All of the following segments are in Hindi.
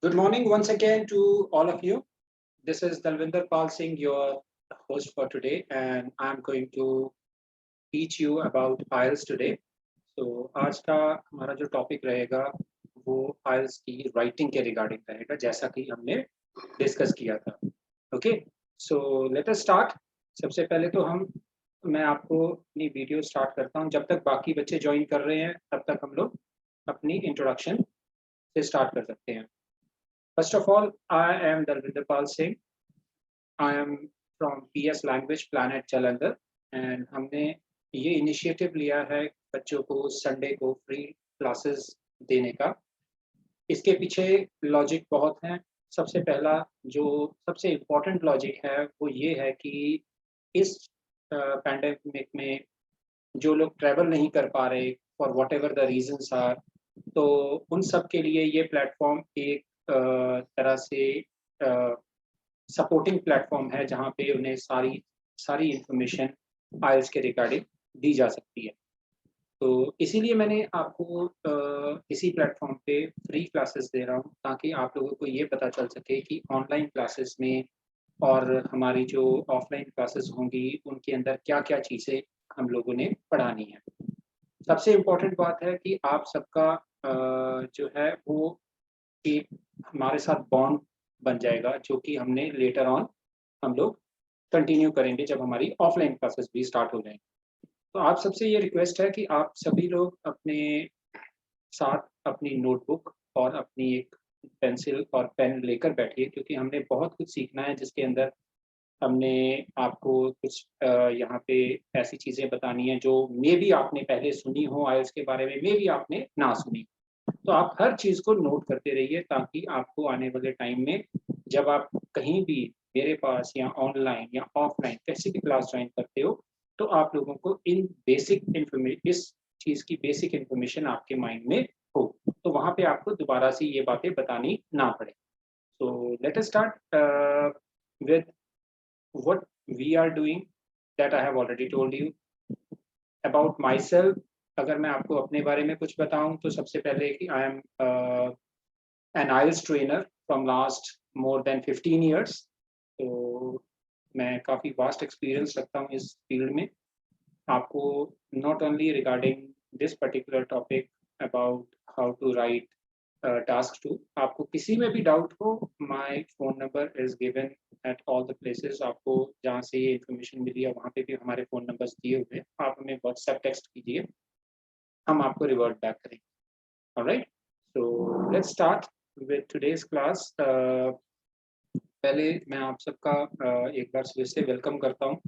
Good morning once again to all of you. This is Dalvinder Pal Singh, your host for today, and I'm going to teach you about IELTS today. So आज का हमारा जो टॉपिक रहेगा वो IELTS की राइटिंग के रिगार्डिंग रहेगा, जैसा कि हमने डिस्कस किया था. Okay, so let us start. सबसे पहले तो मैं आपको अपनी वीडियो स्टार्ट करता हूँ. जब तक बाकी बच्चे ज्वाइन कर रहे हैं तब तक हम लोग अपनी इंट्रोडक्शन से स्टार्ट कर सकते हैं. First of all, I am Dalvinder Pal Singh. I am from PS Language Planet Jalandhar and हमने ये इनिशिएटिव लिया है बच्चों को संडे को फ्री क्लासेस देने का. इसके पीछे लॉजिक बहुत हैं. सबसे पहला जो सबसे इम्पोर्टेंट लॉजिक है वो ये है कि इस पैंडेमिक में जो लोग ट्रैवल नहीं कर पा रहे for whatever the reasons are, तो उन सब के लिए ये प्लेटफॉर्म एक तरह से सपोर्टिंग प्लेटफॉर्म है जहाँ पे उन्हें सारी इंफॉर्मेशन आइल्स के रिगार्डिंग दी जा सकती है. तो इसीलिए मैंने आपको इसी प्लेटफॉर्म पे फ्री क्लासेस दे रहा हूँ ताकि आप लोगों को ये पता चल सके कि ऑनलाइन क्लासेस में और हमारी जो ऑफलाइन क्लासेस होंगी उनके अंदर क्या-क्या चीज़ें हम लोगों ने पढ़ानी है. सबसे इम्पोर्टेंट बात है कि आप सबका जो है वो एक हमारे साथ बॉन्ड बन जाएगा जो कि हमने लेटर ऑन हम लोग कंटिन्यू करेंगे जब हमारी ऑफलाइन क्लासेस भी स्टार्ट हो जाएंगी. तो आप सबसे ये रिक्वेस्ट है कि आप सभी लोग अपने साथ अपनी नोटबुक और अपनी एक पेंसिल और पेन लेकर बैठिए क्योंकि हमने बहुत कुछ सीखना है जिसके अंदर हमने आपको कुछ यहाँ पे ऐसी चीज़ें बतानी है जो मे बी आपने पहले सुनी हो आइल्स के बारे में, मे बी आपने ना सुनी. तो आप हर चीज़ को नोट करते रहिए ताकि आपको आने वाले टाइम में जब आप कहीं भी मेरे पास या ऑनलाइन या ऑफलाइन कैसी भी क्लास ज्वाइन करते हो तो आप लोगों को इस चीज़ की बेसिक इन्फॉर्मेशन आपके माइंड में हो, तो वहाँ पे आपको दोबारा से ये बातें बतानी ना पड़े. So let us start with what we are doing that I have already told you. About myself, अगर मैं आपको अपने बारे में कुछ बताऊं तो सबसे पहले कि I am an IELTS trainer from last more than 15 years. तो मैं काफ़ी वास्ट एक्सपीरियंस रखता हूँ इस फील्ड में. आपको not only regarding this particular topic about how to write task 2, आपको किसी में भी डाउट हो my phone number is given at all the places. आपको जहाँ से ये इन्फॉर्मेशन मिली है वहाँ पे भी हमारे फ़ोन नंबर्स दिए हुए हैं. आप हमें व्हाट्सएप टेक्स्ट कीजिए, हम आपको रिवर्ट बैक करेंगे. Alright, so let's start with today's class. पहले मैं आप सबका एक बार फिर से वेलकम करता हूँ.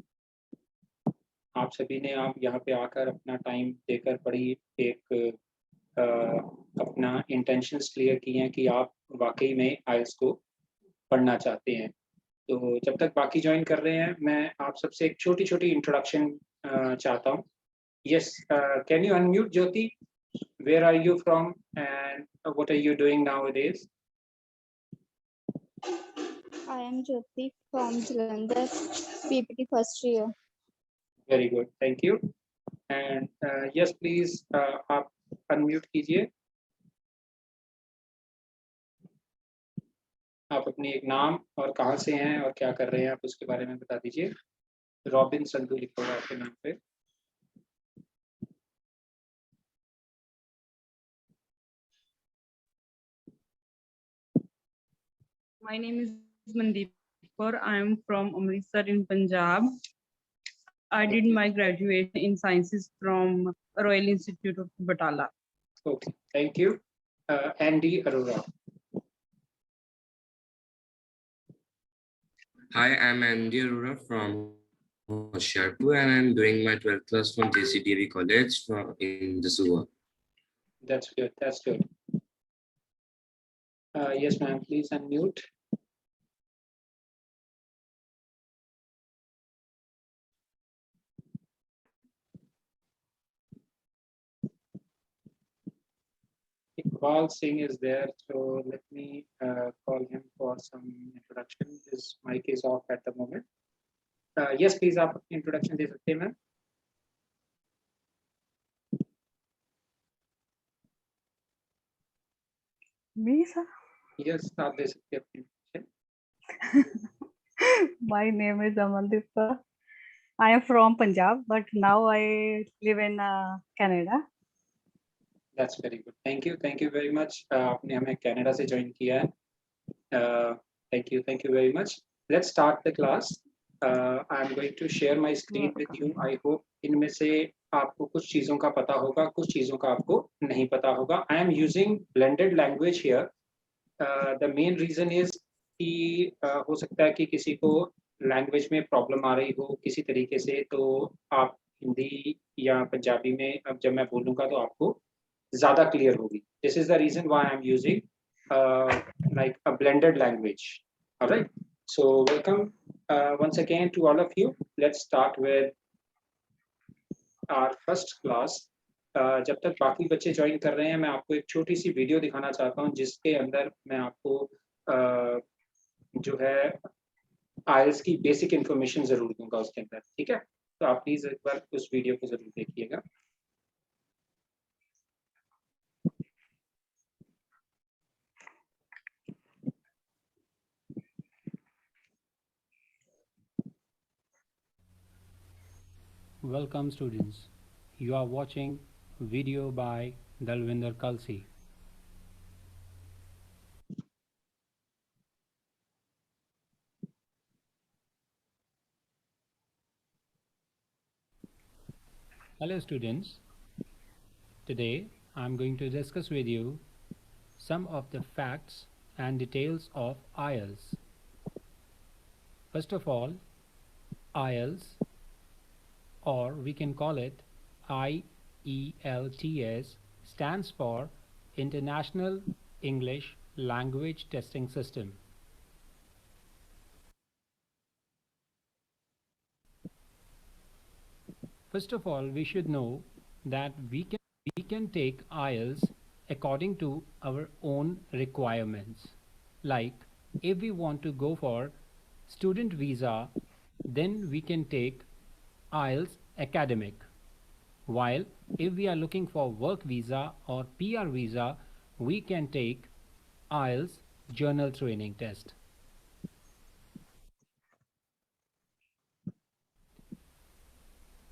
आप सभी ने आप यहाँ पे आकर अपना टाइम देकर बड़ी एक अपना इंटेंशंस क्लियर किए हैं कि आप वाकई में आइल्स को पढ़ना चाहते हैं. तो जब तक बाकी ज्वाइन कर रहे हैं मैं आप सबसे एक छोटी-छोटी इंट्रोडक्शन चाहता हूँ. Yes, can you unmute Jyoti? Where are you from and what are you doing nowadays? I am Jyoti from Jalandhar, PPT first year. Very good, thank you. And yes please आप अनम्यूट कीजिए. आप अपनी एक नाम और कहाँ से हैं और क्या कर रहे हैं आप उसके बारे में बता दीजिए. रॉबिन संधू लिखा होगा आपके नाम पे. My name is Mandeep Kaur. I am from Amritsar in Punjab. I did my graduation in sciences from Royal Institute of Batala. Okay, thank you. Andy Arora. Hi, I'm Andy Arora from Hoshiarpur and I'm doing my 12th class from JCDV College in Jasua. That's good, that's good. Yes, ma'am, please unmute. Iqbal Singh is there, so let me call him for some introduction. His mic is off at the moment. Yes, please, आप introduction दे सकते हैं मैम. Me, sir? यस, आप दे सकते हैं अपनी introduction. My name is Amandeep. I am from Punjab, but now I live in Canada. That's very good. Thank you very much. आपने हमें कनाडा से ज्वाइन किया है. Thank you very much. Let's start the class. I'm going to share my screen with you. I hope इनमें से आपको कुछ चीज़ों का पता होगा, कुछ चीज़ों का आपको नहीं पता होगा. I am using blended language here. The main reason is कि हो सकता है कि किसी को लैंग्वेज में प्रॉब्लम आ रही हो किसी तरीके से, तो आप हिंदी या पंजाबी में अब जब मैं बोलूँगा तो आपको ज़्यादा क्लियर होगी. This is the reason why I'm using like a blended language. All right. So welcome once again to all of you. Let's start with our first class. जब तक बाकी बच्चे ज्वाइन कर रहे हैं, मैं आपको एक छोटी सी वीडियो दिखाना चाहता हूँ जिसके अंदर मैं आपको जो है आइल्स की बेसिक इन्फॉर्मेशन ज़रूर दूंगा उसके अंदर. ठीक है, तो आप प्लीज़ एक बार उस वीडियो को ज़रूर देखिएगा. Welcome students. You are watching video by Dalvinder Kalsi. Hello students. Today I am going to discuss with you some of the facts and details of IELTS. First of all, IELTS, or we can call it IELTS, stands for International English Language Testing System. First of all, we should know that we can take IELTS according to our own requirements. Like if we want to go for student visa, then we can take IELTS academic. While if we are looking for work visa or PR visa, we can take IELTS journal training test.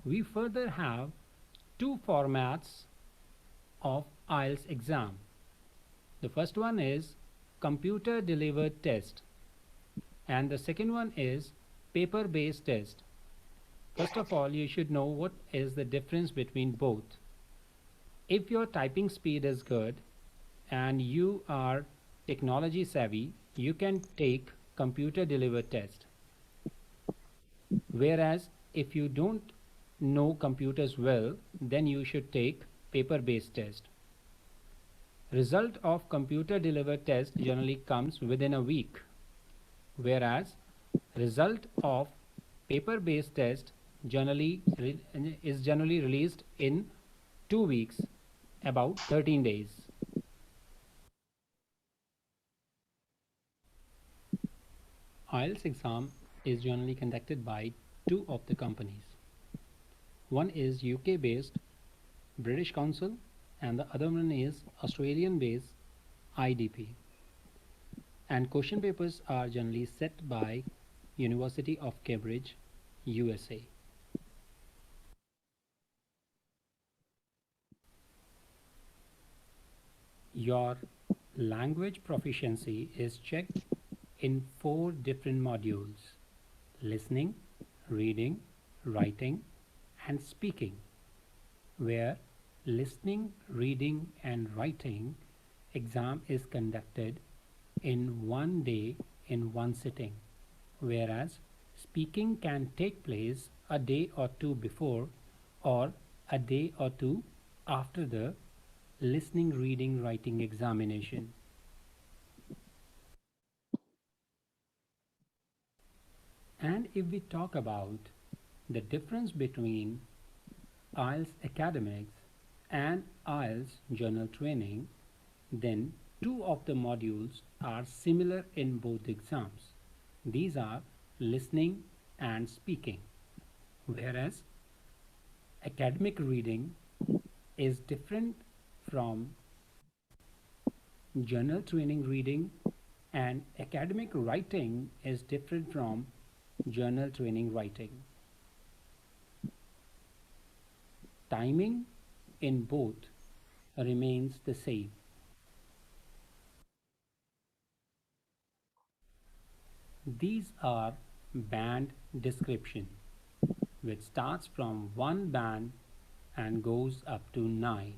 We further have two formats of IELTS exam. The first one is computer delivered test and the second one is paper based test. First of all, you should know what is the difference between both. If your typing speed is good and you are technology savvy, you can take computer delivered test. Whereas if you don't know computers well, then you should take paper based test. Result of computer delivered test generally comes within a week, whereas result of paper based test is generally released in 2 weeks, about 13 days. IELTS exam is generally conducted by two of the companies. One is UK based British Council and the other one is Australian based IDP. And question papers are generally set by University of Cambridge, USA. Your language proficiency is checked in 4 different modules: listening, reading, writing, and speaking, where listening, reading, and writing exam is conducted in 1 day in 1 sitting, whereas speaking can take place a day or two before or a day or two after the listening, reading, writing examination. And if we talk about the difference between IELTS academics and IELTS journal training, then two of the modules are similar in both exams. These are listening and speaking, whereas academic reading is different from journal training reading and academic writing is different from journal training writing. Timing in both remains the same. These are band description, which starts from 1 band and goes up to 9,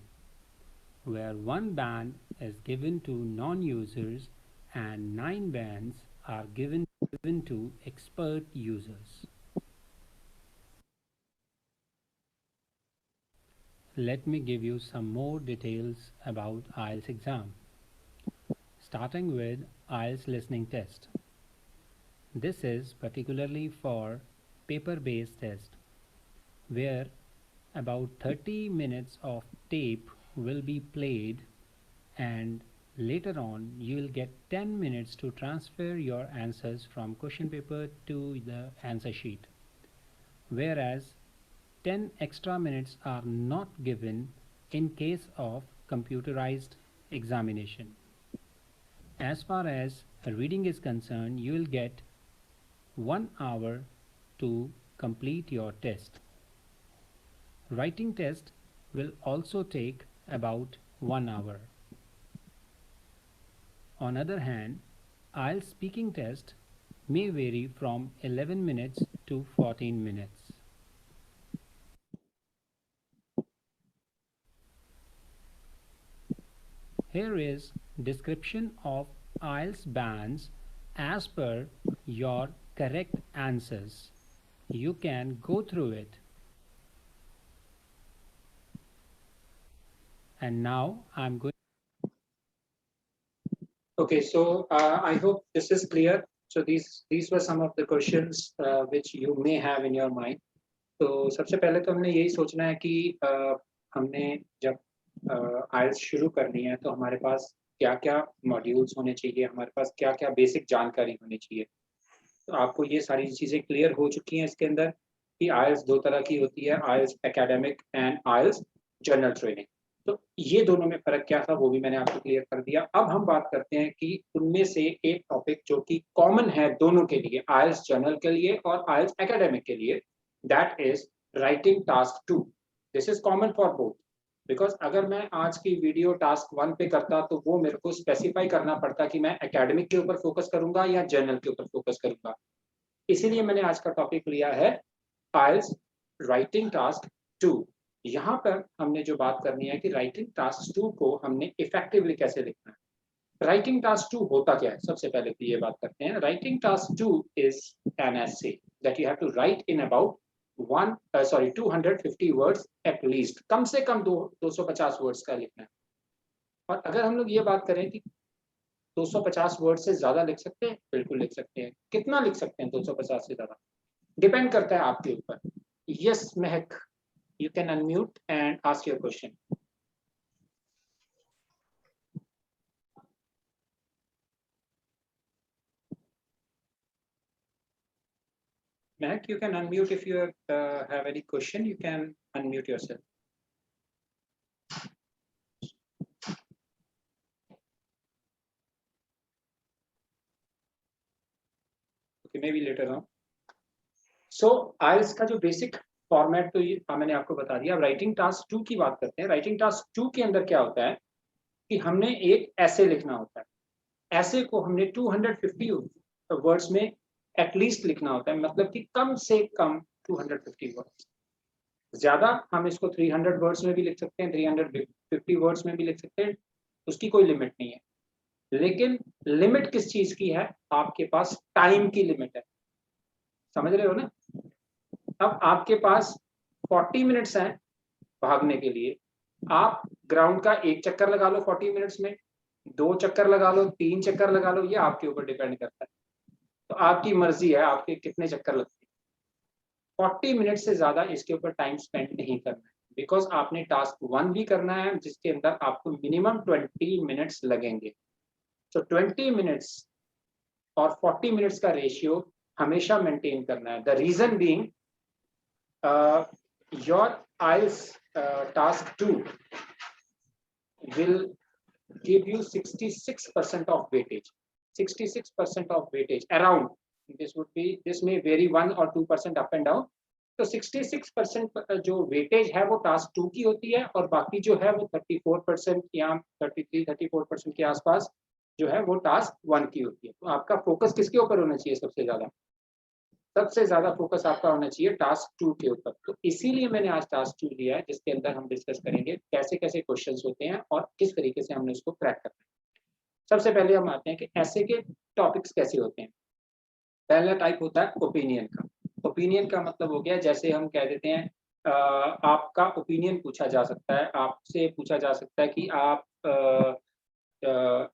where 1 band is given to non-users and 9 bands are given to expert users. Let me give you some more details about IELTS exam. Starting with IELTS listening test. This is particularly for paper-based test, where about 30 minutes of tape will be played, and later on you will get 10 minutes to transfer your answers from question paper to the answer sheet, whereas 10 extra minutes are not given in case of computerized examination. As far as reading is concerned, you will get 1 hour to complete your test. Writing test will also take about 1 hour. On other hand, IELTS speaking test may vary from 11 minutes to 14 minutes. Here is description of IELTS bands as per your correct answers. You can go through it. And now I'm going. Okay, so I hope this is clear. So these were some of the questions which you may have in your mind. तो सबसे पहले तो हमने यही सोचना है कि हमने जब IELTS शुरू करनी है तो हमारे पास क्या-क्या मॉड्यूल्स होने चाहिए, हमारे पास क्या-क्या बेसिक जानकारी होनी चाहिए। तो आपको ये सारी चीज़ें क्लियर हो चुकी हैं इसके अंदर कि IELTS 2 तरह की होती है, IELTS academic and IELTS general training. तो ये दोनों में फ़र्क क्या था वो भी मैंने आपको क्लियर कर दिया। अब हम बात करते हैं कि उनमें से एक टॉपिक जो कि कॉमन है दोनों के लिए, IELTS जनरल के लिए और IELTS एकेडमिक के लिए, that is writing task 2। This is common for both, because अगर मैं आज की वीडियो टास्क 1 पे करता तो वो मेरे को स्पेसिफाई करना पड़ता कि मैं एकेडमिक के ऊपर फोकस करूँगा या जनरल के ऊपर फोकस करूँगा। इसीलिए मैंने आज का टॉपिक लिया है IELTS राइटिंग टास्क 2। यहाँ पर हमने जो बात करनी है कि राइटिंग टास्क 2 को हमने इफेक्टिवली कैसे लिखना है। राइटिंग टास्क 2 होता क्या है? सबसे पहले तो ये बात करते हैं। Writing task 2 is an essay that you have to write in about 250 words at least. कम से कम 250 वर्ड्स का लिखना है। और अगर हम लोग ये बात करें कि 250 वर्ड से ज्यादा लिख सकते हैं, बिल्कुल लिख सकते हैं। कितना लिख सकते हैं 250 से ज्यादा? डिपेंड करता है आपके ऊपर। Yes Mahak, you can unmute and ask your question. Mahak, you can unmute if you have any question. You can unmute yourself. Okay, maybe later on. So IELTS का जो basic फॉर्मेट तो ये मैंने आपको बता दिया। अब राइटिंग टास्क 2 की बात करते हैं। राइटिंग टास्क 2 के अंदर क्या होता है कि हमने एक ऐसे लिखना होता है। ऐसे को हमने 250 वर्ड्स में एटलीस्ट लिखना होता है, मतलब कि कम से कम 250 वर्ड्स। ज्यादा हम इसको 300 वर्ड्स में भी लिख सकते हैं, 350 वर्ड्स में भी लिख सकते हैं, उसकी कोई लिमिट नहीं है। लेकिन लिमिट किस चीज की है? आपके पास टाइम की लिमिट है। समझ रहे हो ना? अब आपके पास 40 मिनट्स हैं भागने के लिए। आप ग्राउंड का 1 चक्कर लगा लो 40 मिनट्स में, 2 चक्कर लगा लो, 3 चक्कर लगा लो, ये आपके ऊपर डिपेंड करता है। तो आपकी मर्जी है आपके कितने चक्कर लगते हैं। 40 मिनट से ज्यादा इसके ऊपर टाइम स्पेंड नहीं करना है, बिकॉज आपने टास्क 1 भी करना है जिसके अंदर आपको मिनिमम 20 मिनट्स लगेंगे। तो 20 मिनट्स और 40 मिनट्स का रेशियो हमेशा मेंटेन करना है। The reason being your IELTS task 2 will give you 66% of weightage. 66% of weightage around, this may vary 1 or 2% up and down. तो 66% जो वेटेज है वो टास्क 2 की होती है और बाकी जो है वो 34% या 33-34% के आसपास जो है वो टास्क 1 की होती है। तो आपका फोकस किसके ऊपर होना चाहिए? सबसे ज़्यादा फोकस आपका होना चाहिए टास्क 2 के ऊपर। तो इसीलिए मैंने आज टास्क 2 लिया है, जिसके अंदर हम डिस्कस करेंगे कैसे कैसे क्वेश्चंस होते हैं और किस तरीके से हमने उसको क्रैक करना है। सबसे पहले हम आते हैं कि ऐसे के टॉपिक्स कैसे होते हैं। पहला टाइप होता है ओपिनियन का। ओपिनियन का मतलब हो गया, जैसे हम कह देते हैं आपका ओपिनियन पूछा जा सकता है, आपसे पूछा जा सकता है कि आप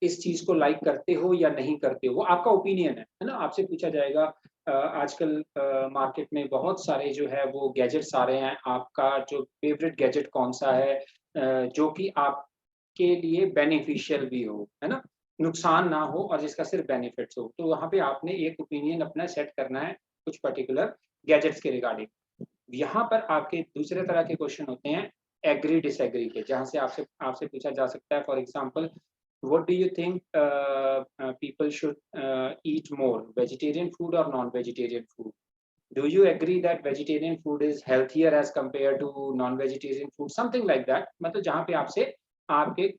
इस चीज को लाइक करते हो या नहीं करते हो, वो आपका ओपिनियन है ना। आपसे पूछा जाएगा आजकल मार्केट में बहुत सारे जो है वो गैजेट्स आ रहे हैं, आपका जो फेवरेट गैजेट कौन सा है जो कि आपके लिए बेनिफिशियल भी हो, है ना, नुकसान ना हो और जिसका सिर्फ बेनिफिट्स हो। तो वहाँ पे आपने एक ओपिनियन अपना सेट करना है कुछ पर्टिकुलर गैजेट्स के रिगार्डिंग। यहाँ पर आपके दूसरे तरह के क्वेश्चन होते हैं एग्री डिसएग्री के, जहाँ से आपसे पूछा जा सकता है, for example, what do you think people should eat more, vegetarian food or non-vegetarian food? Do you agree that vegetarian food is healthier as compared to non-vegetarian food? Something like that, मतलब जहाँ पे आपसे आपके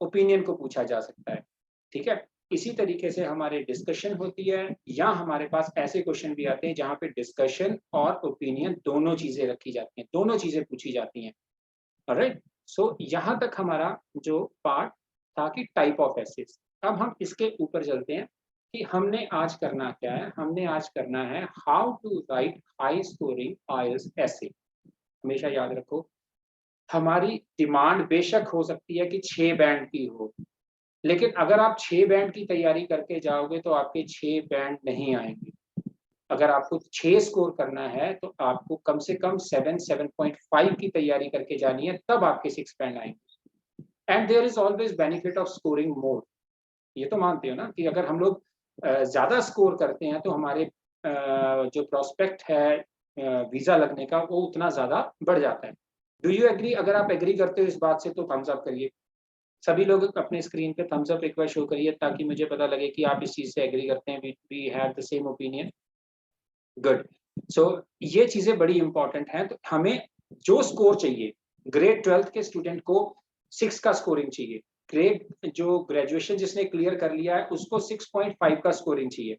ओपिनियन को पूछा जा सकता है, ठीक है। इसी तरीके से हमारे डिस्कशन होती है, या हमारे पास ऐसे क्वेश्चन भी आते हैं जहाँ पे डिस्कशन और ओपिनियन दोनों चीजें रखी जाती हैं, दोनों चीजें पूछी जाती हैं। ऑलराइट, सो यहाँ तक हमारा जो पार्ट था कि टाइप ऑफ एसेस। अब हम इसके ऊपर चलते हैं कि हमने आज करना क्या है। हमने आज करना है how to write high scoring IELTS essay. हमेशा याद रखो, हमारी डिमांड बेशक हो सकती है कि 6 बैंड की हो, लेकिन अगर आप 6 बैंड की तैयारी करके जाओगे तो आपके 6 बैंड नहीं आएंगे। अगर आपको 6 स्कोर करना है तो आपको कम से कम 7.5 की तैयारी करके जानी है, तब आपके 6 बैंड आएंगे। And there is always benefit of scoring more. ये तो मानते हो ना कि अगर हम लोग ज्यादा स्कोर करते हैं तो हमारे जो प्रोस्पेक्ट है वीजा लगने का वो उतना ज्यादा बढ़ जाता है। Do you agree? अगर आप एग्री करते हो इस बात से तो थम्स अप करिए। सभी लोग अपने स्क्रीन पे थम्स अप एक बार शो करिए ताकि मुझे पता लगे कि आप इस चीज से एग्री करते हैं, we have the same opinion. Good. So ये चीजें बड़ी इंपॉर्टेंट हैं। तो हमें जो स्कोर चाहिए, ग्रेड 12th के स्टूडेंट को 6 का स्कोरिंग चाहिए, ग्रेड जो ग्रेजुएशन जिसने क्लियर कर लिया है उसको 6.5 का स्कोरिंग चाहिए।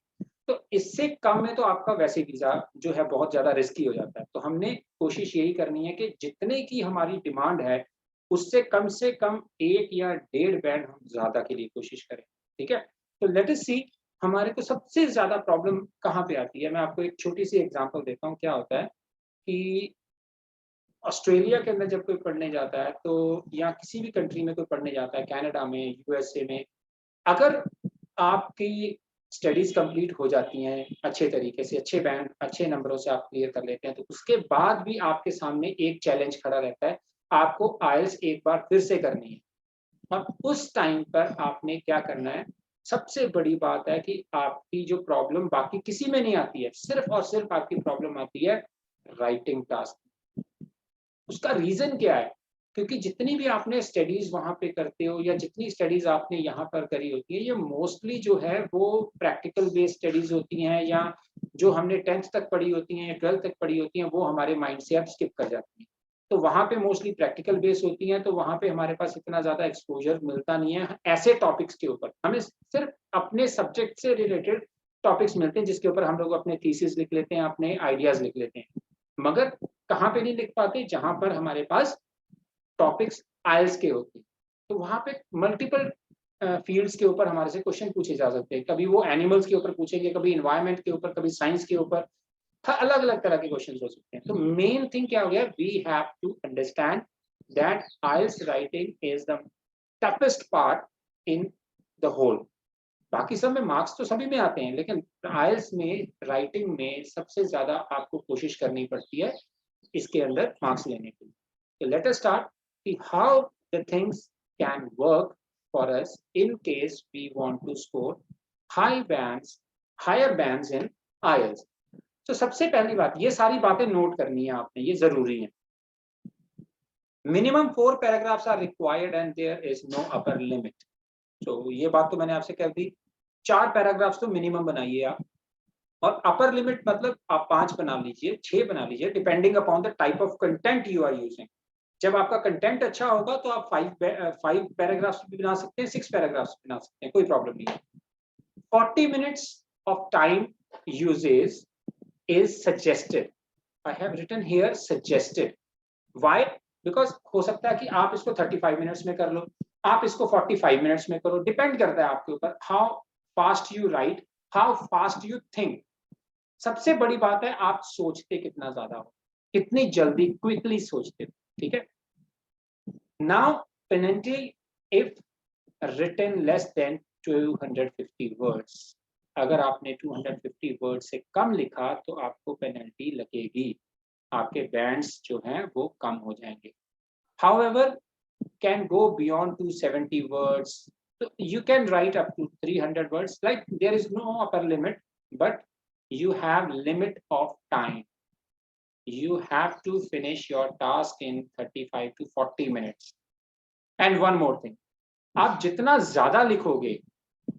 तो इससे कम में तो आपका वैसे वीजा जो है बहुत ज्यादा रिस्की हो जाता है। तो हमने कोशिश यही करनी है कि जितने की हमारी डिमांड है उससे कम 1 या 1.5 बैंड हम ज्यादा के लिए कोशिश करें, ठीक है। तो लेट अस सी हमारे को सबसे ज्यादा प्रॉब्लम कहाँ पे आती है। मैं आपको एक छोटी सी एग्जांपल देता हूँ। क्या होता है कि ऑस्ट्रेलिया के अंदर जब कोई पढ़ने जाता है तो, या किसी भी कंट्री में कोई पढ़ने जाता है, कनाडा में, यूएसए में, अगर आपकी स्टडीज कंप्लीट हो जाती हैं अच्छे तरीके से, अच्छे बैंड अच्छे नंबरों से आप क्लियर कर लेते हैं, तो उसके बाद भी आपके सामने एक चैलेंज खड़ा रहता है, आपको आईएलटीएस एक बार फिर से करनी है। और उस टाइम पर आपने क्या करना है, सबसे बड़ी बात है कि आपकी जो प्रॉब्लम बाकी किसी में नहीं आती है, सिर्फ और सिर्फ आपकी प्रॉब्लम आती है राइटिंग टास्क। उसका रीजन क्या है? क्योंकि जितनी भी आपने स्टडीज वहां पे करते हो या जितनी स्टडीज आपने यहाँ पर करी होती है, ये मोस्टली जो है वो प्रैक्टिकल बेस्ड स्टडीज होती हैं, या जो हमने 10th तक पढ़ी होती हैं या 12th तक पढ़ी होती हैं वो हमारे माइंड से अब स्किप कर जाती हैं। तो वहाँ पे मोस्टली प्रैक्टिकल बेस होती हैं, तो वहाँ पे हमारे पास इतना ज्यादा एक्सपोजर मिलता नहीं है ऐसे टॉपिक्स के ऊपर। हमें सिर्फ अपने सब्जेक्ट से रिलेटेड टॉपिक्स मिलते हैं जिसके ऊपर हम लोग अपने थीसिस लिख लेते हैं, अपने आइडियाज लिख लेते हैं, मगर कहाँ पे नहीं लिख पाते, जहां पर हमारे पास टॉपिक्स आईएलटीएस के होते हैं। तो वहां पे मल्टीपल फील्ड्स के ऊपर हमारे से क्वेश्चन पूछे जा सकते हैं। कभी वो एनिमल्स के ऊपर पूछेंगे, कभी इन्वायरमेंट के ऊपर, कभी साइंस के ऊपर, अलग अलग तरह के क्वेश्चन हो सकते हैं। तो मेन थिंग क्या हो गया, we have to understand that IELTS writing is the toughest part in the whole. बाकी सब में मार्क्स तो सभी में आते हैं, लेकिन आईएलटीएस में राइटिंग में सबसे ज्यादा आपको कोशिश करनी पड़ती है इसके अंदर मार्क्स लेने के लिए। तो लेट अस स्टार्ट कि how the things can work for us in case we want to score higher bands in IELTS. तो सबसे पहली बात, ये सारी बातें नोट करनी है आपने, ये जरूरी है। Minimum 4 paragraphs are required and there is no upper limit. तो ये बात तो मैंने आपसे कह दी। 4 पैराग्राफ्स तो मिनिमम बनाइए आप, और अपर लिमिट मतलब आप 5 बना लीजिए, 6 बना लीजिए, depending upon the type of content you are using. जब आपका कंटेंट अच्छा होगा तो आप 5 पैराग्राफ्स भी बना सकते हैं, 6 पैराग्राफ्स बना सकते हैं, कोई प्रॉब्लम नहीं है। 40 minutes of time uses is suggested. I have written here suggested. Why? Because हो सकता है कि आप इसको 35 minutes में कर लो, आप इसको 45 minutes में करो, डिपेंड करता है आपके ऊपर, how fast you right, how fast you think. सबसे बड़ी बात है आप सोचते कितना ज्यादा हो, कितनी जल्दी क्विकली सोचते हो, ठीक है। Now penalty if written less than 250 words, अगर आपने 250 वर्ड से कम लिखा तो आपको पेनल्टी लगेगी, आपके बैंड्स जो हैं वो कम हो जाएंगे। However, can go beyond 270 words, so you can write up to 300 words, like there is no upper limit, but you have limit of time. You have to finish your task in 35 to 40 minutes. And one more thing, आप जितना ज्यादा लिखोगे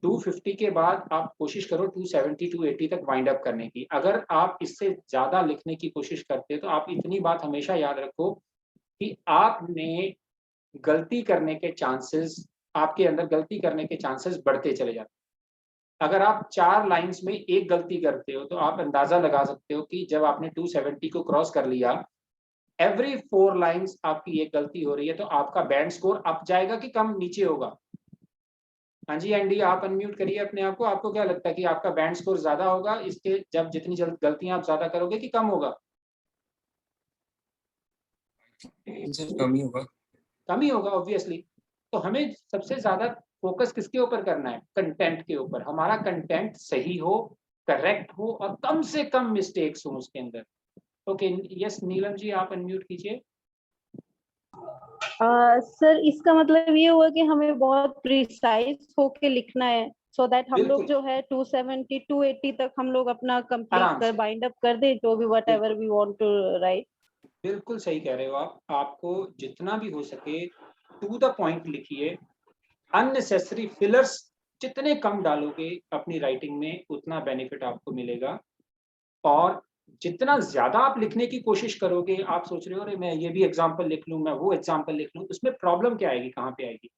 250 के बाद आप कोशिश करो 270 280 तक वाइंड अप करने की। अगर आप इससे ज्यादा लिखने की कोशिश करते हो तो आप इतनी बात हमेशा याद रखो कि आपने गलती करने के चांसेस, आपके अंदर गलती करने के चांसेस बढ़ते चले जाते हैं। अगर आप 4 लाइंस में एक गलती करते हो तो आप अंदाजा लगा सकते हो कि जब आपने 270 को क्रॉस कर लिया, एवरी 4 लाइंस आपकी एक गलती हो रही है, तो आपका बैंड स्कोर अप जाएगा कि कम नीचे होगा। हाँ जी एंडी, आप अनम्यूट करिए अपने आप को। आपको क्या लगता है कि आपका बैंड स्कोर ज्यादा होगा इसके जब जितनी जल्द गलतियां आप ज्यादा करोगे कि कम होगा? कम ही होगा। कम ही होगा ऑब्वियसली। तो हमें सबसे ज्यादा फोकस किसके ऊपर करना है? कंटेंट के ऊपर। हमारा कंटेंट सही हो, करेक्ट हो और कम से कम मिस्टेक्स हो उसके अंदर। ओके यस नीलम जी, आप अनम्यूट कीजिए। सर इसका मतलब ये हुआ कि हमें बहुत प्रिसाइज होके लिखना है, सो दैट हम लोग बिल्कुल। जो है 270 280 तक हम लोग अपना कंप्लीट आराम कर से। बाइंड अप कर दे, जो भी whatever we want to write. बिल्कुल सही कह रहे हो आप। आपको जितना भी हो सके टू द पॉइंट लिखिए। अननेसेसरी फिलर्स जितने कम डालोगे अपनी राइटिंग में उतना बेनिफिट आपको मिलेगा। और जितना ज्यादा आप लिखने की कोशिश करोगे, आप सोच रहे हो अरे मैं ये भी एग्जाम्पल लिख लूं, मैं वो एग्जाम्पल लिख लूं, उसमें प्रॉब्लम क्या आएगी? कहाँ पे आएगी?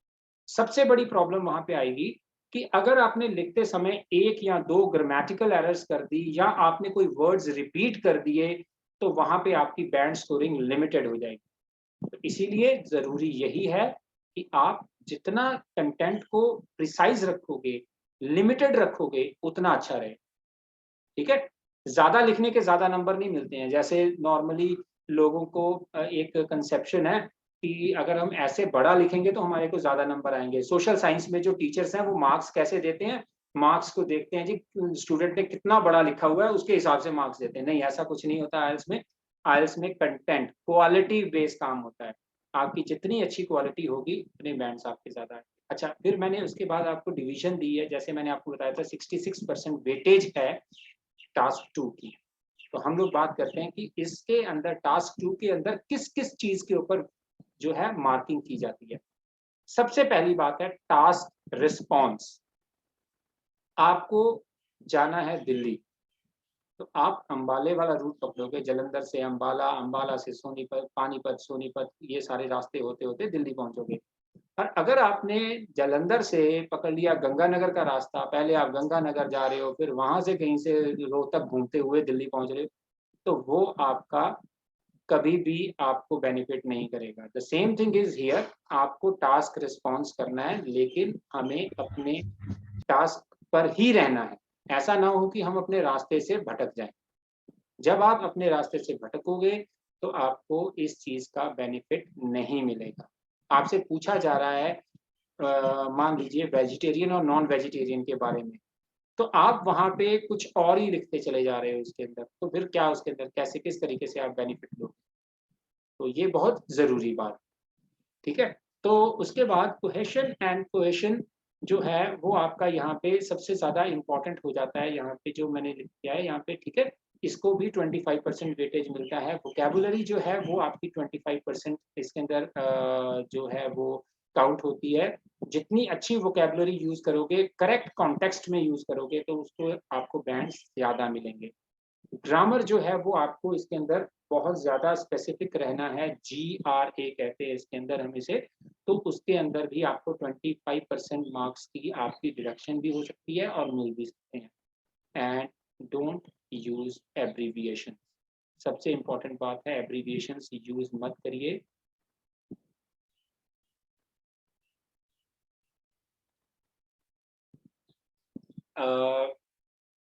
सबसे बड़ी प्रॉब्लम वहां पे आएगी कि अगर आपने लिखते समय 1 या 2 ग्रामेटिकल एरर्स कर दी या आपने कोई वर्ड्स रिपीट कर दिए तो वहां पे आपकी बैंड स्कोरिंग लिमिटेड हो जाएगी। तो इसीलिए जरूरी यही है कि आप जितना कंटेंट को प्रिसाइज रखोगे, लिमिटेड रखोगे, उतना अच्छा रहे। ठीक है, ज्यादा लिखने के ज्यादा नंबर नहीं मिलते हैं। जैसे नॉर्मली लोगों को एक कंसेप्शन है कि अगर हम ऐसे बड़ा लिखेंगे तो हमारे को ज्यादा नंबर आएंगे। सोशल साइंस में जो टीचर्स हैं वो मार्क्स कैसे देते हैं? मार्क्स को देखते हैं जी स्टूडेंट ने कितना बड़ा लिखा हुआ है उसके हिसाब से मार्क्स देते हैं। नहीं, ऐसा कुछ नहीं होता आइल्स में। आइल्स में कंटेंट क्वालिटी बेस्ड काम होता है। आपकी जितनी अच्छी क्वालिटी होगी उतने बैंड्स आपके ज्यादा है। अच्छा, फिर मैंने उसके बाद आपको डिवीजन दी है। जैसे मैंने आपको बताया था 66% वेटेज है टास्क 2 की। तो हम लोग बात करते हैं कि इसके अंदर टास्क 2 के अंदर किस किस चीज के ऊपर जो है मार्किंग की जाती है। सबसे पहली बात है टास्क रिस्पॉन्स। आपको जाना है दिल्ली, तो आप अंबाले वाला रूट पकड़ोगे, जलंधर से अंबाला, अंबाला से सोनीपत, पानीपत, सोनीपत, ये सारे रास्ते होते होते दिल्ली पहुंचोगे। और अगर आपने जलंधर से पकड़ लिया गंगानगर का रास्ता, पहले आप गंगानगर जा रहे हो, फिर वहां से कहीं से रोहतक घूमते हुए दिल्ली पहुंच रहे हो, तो वो आपका कभी भी आपको बेनिफिट नहीं करेगा। The same thing is here. आपको टास्क रिस्पॉन्स करना है, लेकिन हमें अपने टास्क पर ही रहना है। ऐसा ना हो कि हम अपने रास्ते से भटक जाएं। जब आप अपने रास्ते से भटकोगे तो आपको इस चीज का बेनिफिट नहीं मिलेगा। आपसे पूछा जा रहा है मान लीजिए वेजिटेरियन और नॉन वेजिटेरियन के बारे में, तो आप वहां पे कुछ और ही लिखते चले जा रहे हो उसके अंदर, तो फिर क्या उसके अंदर कैसे किस तरीके से आप बेनिफिट लोगे? तो ये बहुत जरूरी बात। ठीक है, तो उसके बाद कोहेशन एंड कोहेशन जो है वो आपका यहाँ पे सबसे ज्यादा इंपॉर्टेंट हो जाता है। यहाँ पे जो मैंने लिख दिया है यहाँ पे, ठीक है, इसको भी 25% वेटेज मिलता है। वोकैबुलरी जो है वो आपकी 25% इसके अंदर जो है वो काउंट होती है। जितनी अच्छी वोकेबलरी यूज करोगे, करेक्ट कॉन्टेक्स्ट में यूज करोगे, तो उसको आपको बैंड्स ज्यादा मिलेंगे। ग्रामर जो है वो आपको इसके अंदर बहुत ज्यादा स्पेसिफिक रहना है। GRA कहते हैं इसके अंदर हम इसे। तो उसके अंदर भी आपको 25% मार्क्स की आपकी डिडक्शन भी हो सकती है और मिल भी सकते हैं। And don't use abbreviation. सबसे इंपॉर्टेंट बात है, एब्रीविएशंस यूज मत करिए।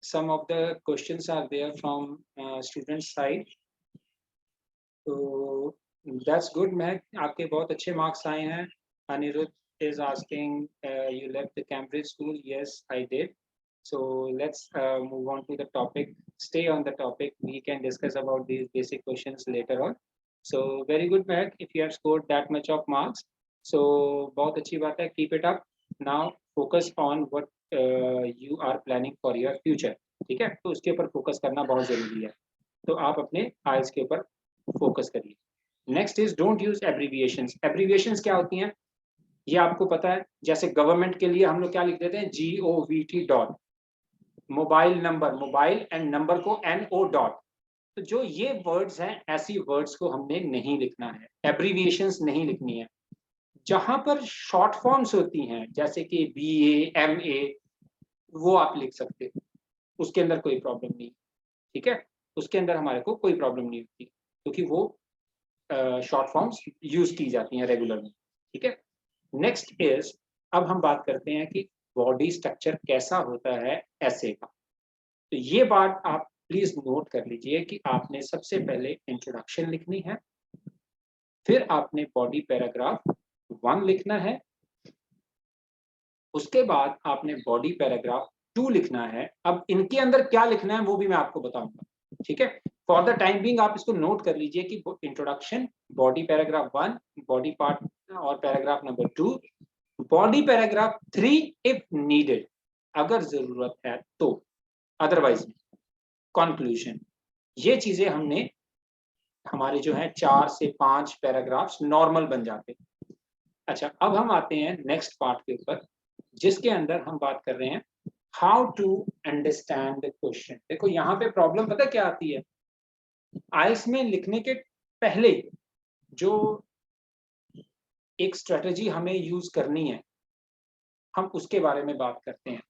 Some of the questions are there from student side. तो that's good, महक, आपके बहुत अच्छे मार्क्स आए हैं। Anirudh is asking, you left the Cambridge school? Yes, I did. So let's move on to the topic. Stay on the topic. We can discuss about these basic questions later on. So very good, Mahak, if you have scored that much of marks. So बहुत अच्छी बात है, keep it up. Now focus on what you are planning for your future. ठीक है, तो उसके ऊपर फोकस करना बहुत जरूरी है। तो आप अपने आइल्स के ऊपर फोकस करिए। Next is don't use abbreviations. Abbreviations क्या होती हैं ये आपको पता है। जैसे गवर्नमेंट के लिए हम लोग क्या लिख देते हैं, GOVT dot. Mobile number, mobile and number को NO डॉट। तो जो ये वर्ड्स हैं, ऐसी वर्ड्स को हमने नहीं लिखना है, एब्रीविएशंस नहीं लिखनी है। जहां पर शॉर्ट फॉर्म्स होती हैं जैसे कि BA MA, वो आप लिख सकते हो, उसके अंदर कोई प्रॉब्लम नहीं। ठीक है, उसके अंदर हमारे को कोई प्रॉब्लम नहीं होती, क्योंकि वो शॉर्ट फॉर्म्स यूज की जाती हैं रेगुलर में। ठीक है, नेक्स्ट इज, अब हम बात करते हैं कि बॉडी स्ट्रक्चर कैसा होता है ऐसे का। तो ये बात आप प्लीज नोट कर लीजिए कि आपने सबसे पहले इंट्रोडक्शन लिखनी है, फिर आपने बॉडी पैराग्राफ 1 लिखना है, उसके बाद आपने बॉडी पैराग्राफ 2 लिखना है। अब इनके अंदर क्या लिखना है वो भी मैं आपको बताऊंगा। ठीक है, फॉर द टाइम बीइंग आप इसको नोट कर लीजिए कि introduction, body paragraph 1, body part और paragraph number 2, body paragraph 3 if needed, अगर जरूरत है तो, अदरवाइज कंक्लूजन। ये चीजें हमने, हमारे जो है 4 से 5 पैराग्राफ्स नॉर्मल बन जाते हैं। अच्छा, अब हम आते हैं नेक्स्ट पार्ट के ऊपर, जिसके अंदर हम बात कर रहे हैं how to understand the question. देखो यहाँ पे प्रॉब्लम पता क्या आती है, आइल्स में लिखने के पहले जो एक स्ट्रेटजी हमें यूज करनी है, हम उसके बारे में बात करते हैं।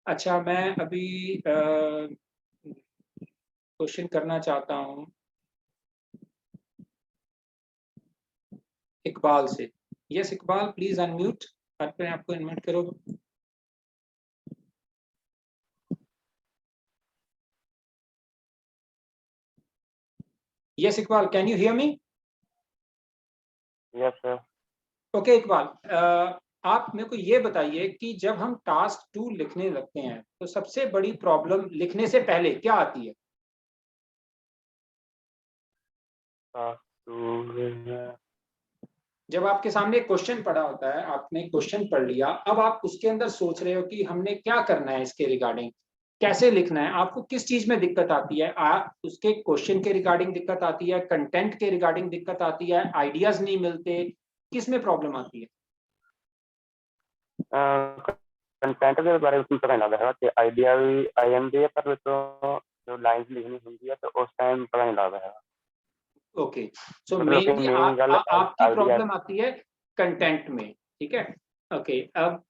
अच्छा, मैं अभी क्वेश्चन करना चाहता हूँ इकबाल से। यस इकबाल, प्लीज अनम्यूट, अपने आपको अनम्यूट करो। Yes Iqbal, can you hear me? Yes sir. Okay Iqbal, आप मेरे को ये बताइए कि जब हम टास्क 2 लिखने लगते हैं तो सबसे बड़ी प्रॉब्लम लिखने से पहले क्या आती है? जब आपके सामने क्वेश्चन पड़ा होता है, आपने क्वेश्चन पढ़ लिया, अब आप उसके अंदर सोच रहे हो कि हमने क्या करना है इसके रिगार्डिंग, कैसे लिखना है। आपको किस चीज में दिक्कत आती है? उसके क्वेश्चन के रिगार्डिंग दिक्कत आती है, कंटेंट के रिगार्डिंग दिक्कत आती है, आइडियाज नहीं मिलते, किस में प्रॉब्लम आती है? कंटेंट के बारे में पता नहीं लग रहा कि आइडिया भी IMD है, पर तो जो लाइंस लिखनी होती है तो उस टाइम पता नहीं लग रहा। ओके, सो मेनली आपकी प्रॉब्लम आती है कंटेंट में। ठीक है, ओके। अब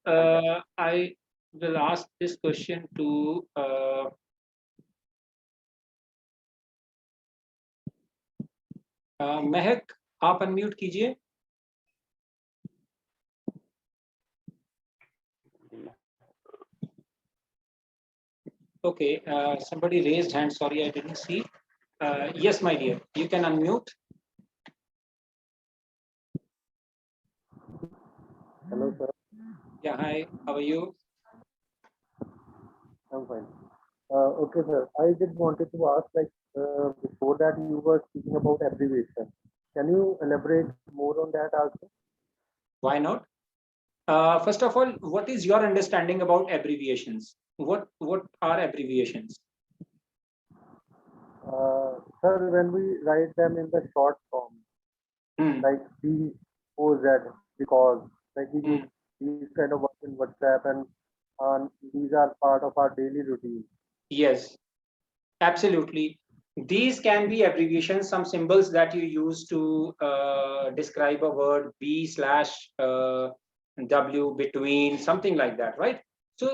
I will ask this question to Mahak, आप अनम्यूट कीजिए। Okay, somebody raised hand. Sorry, I didn't see. Yes, my dear, you can unmute. Hello, sir. Yeah, hi. How are you? I'm fine. Okay, sir. I just wanted to ask, like, before that you were speaking about abbreviation. Can you elaborate more on that also? Why not? First of all, what is your understanding about abbreviations? What are abbreviations? Sir, when we write them in the short form, like BOZ, because, like we use these kind of words in WhatsApp, and these are part of our daily routine. Yes, absolutely. These can be abbreviations, some symbols that you use to describe a word, B/W, between, something like that, right? So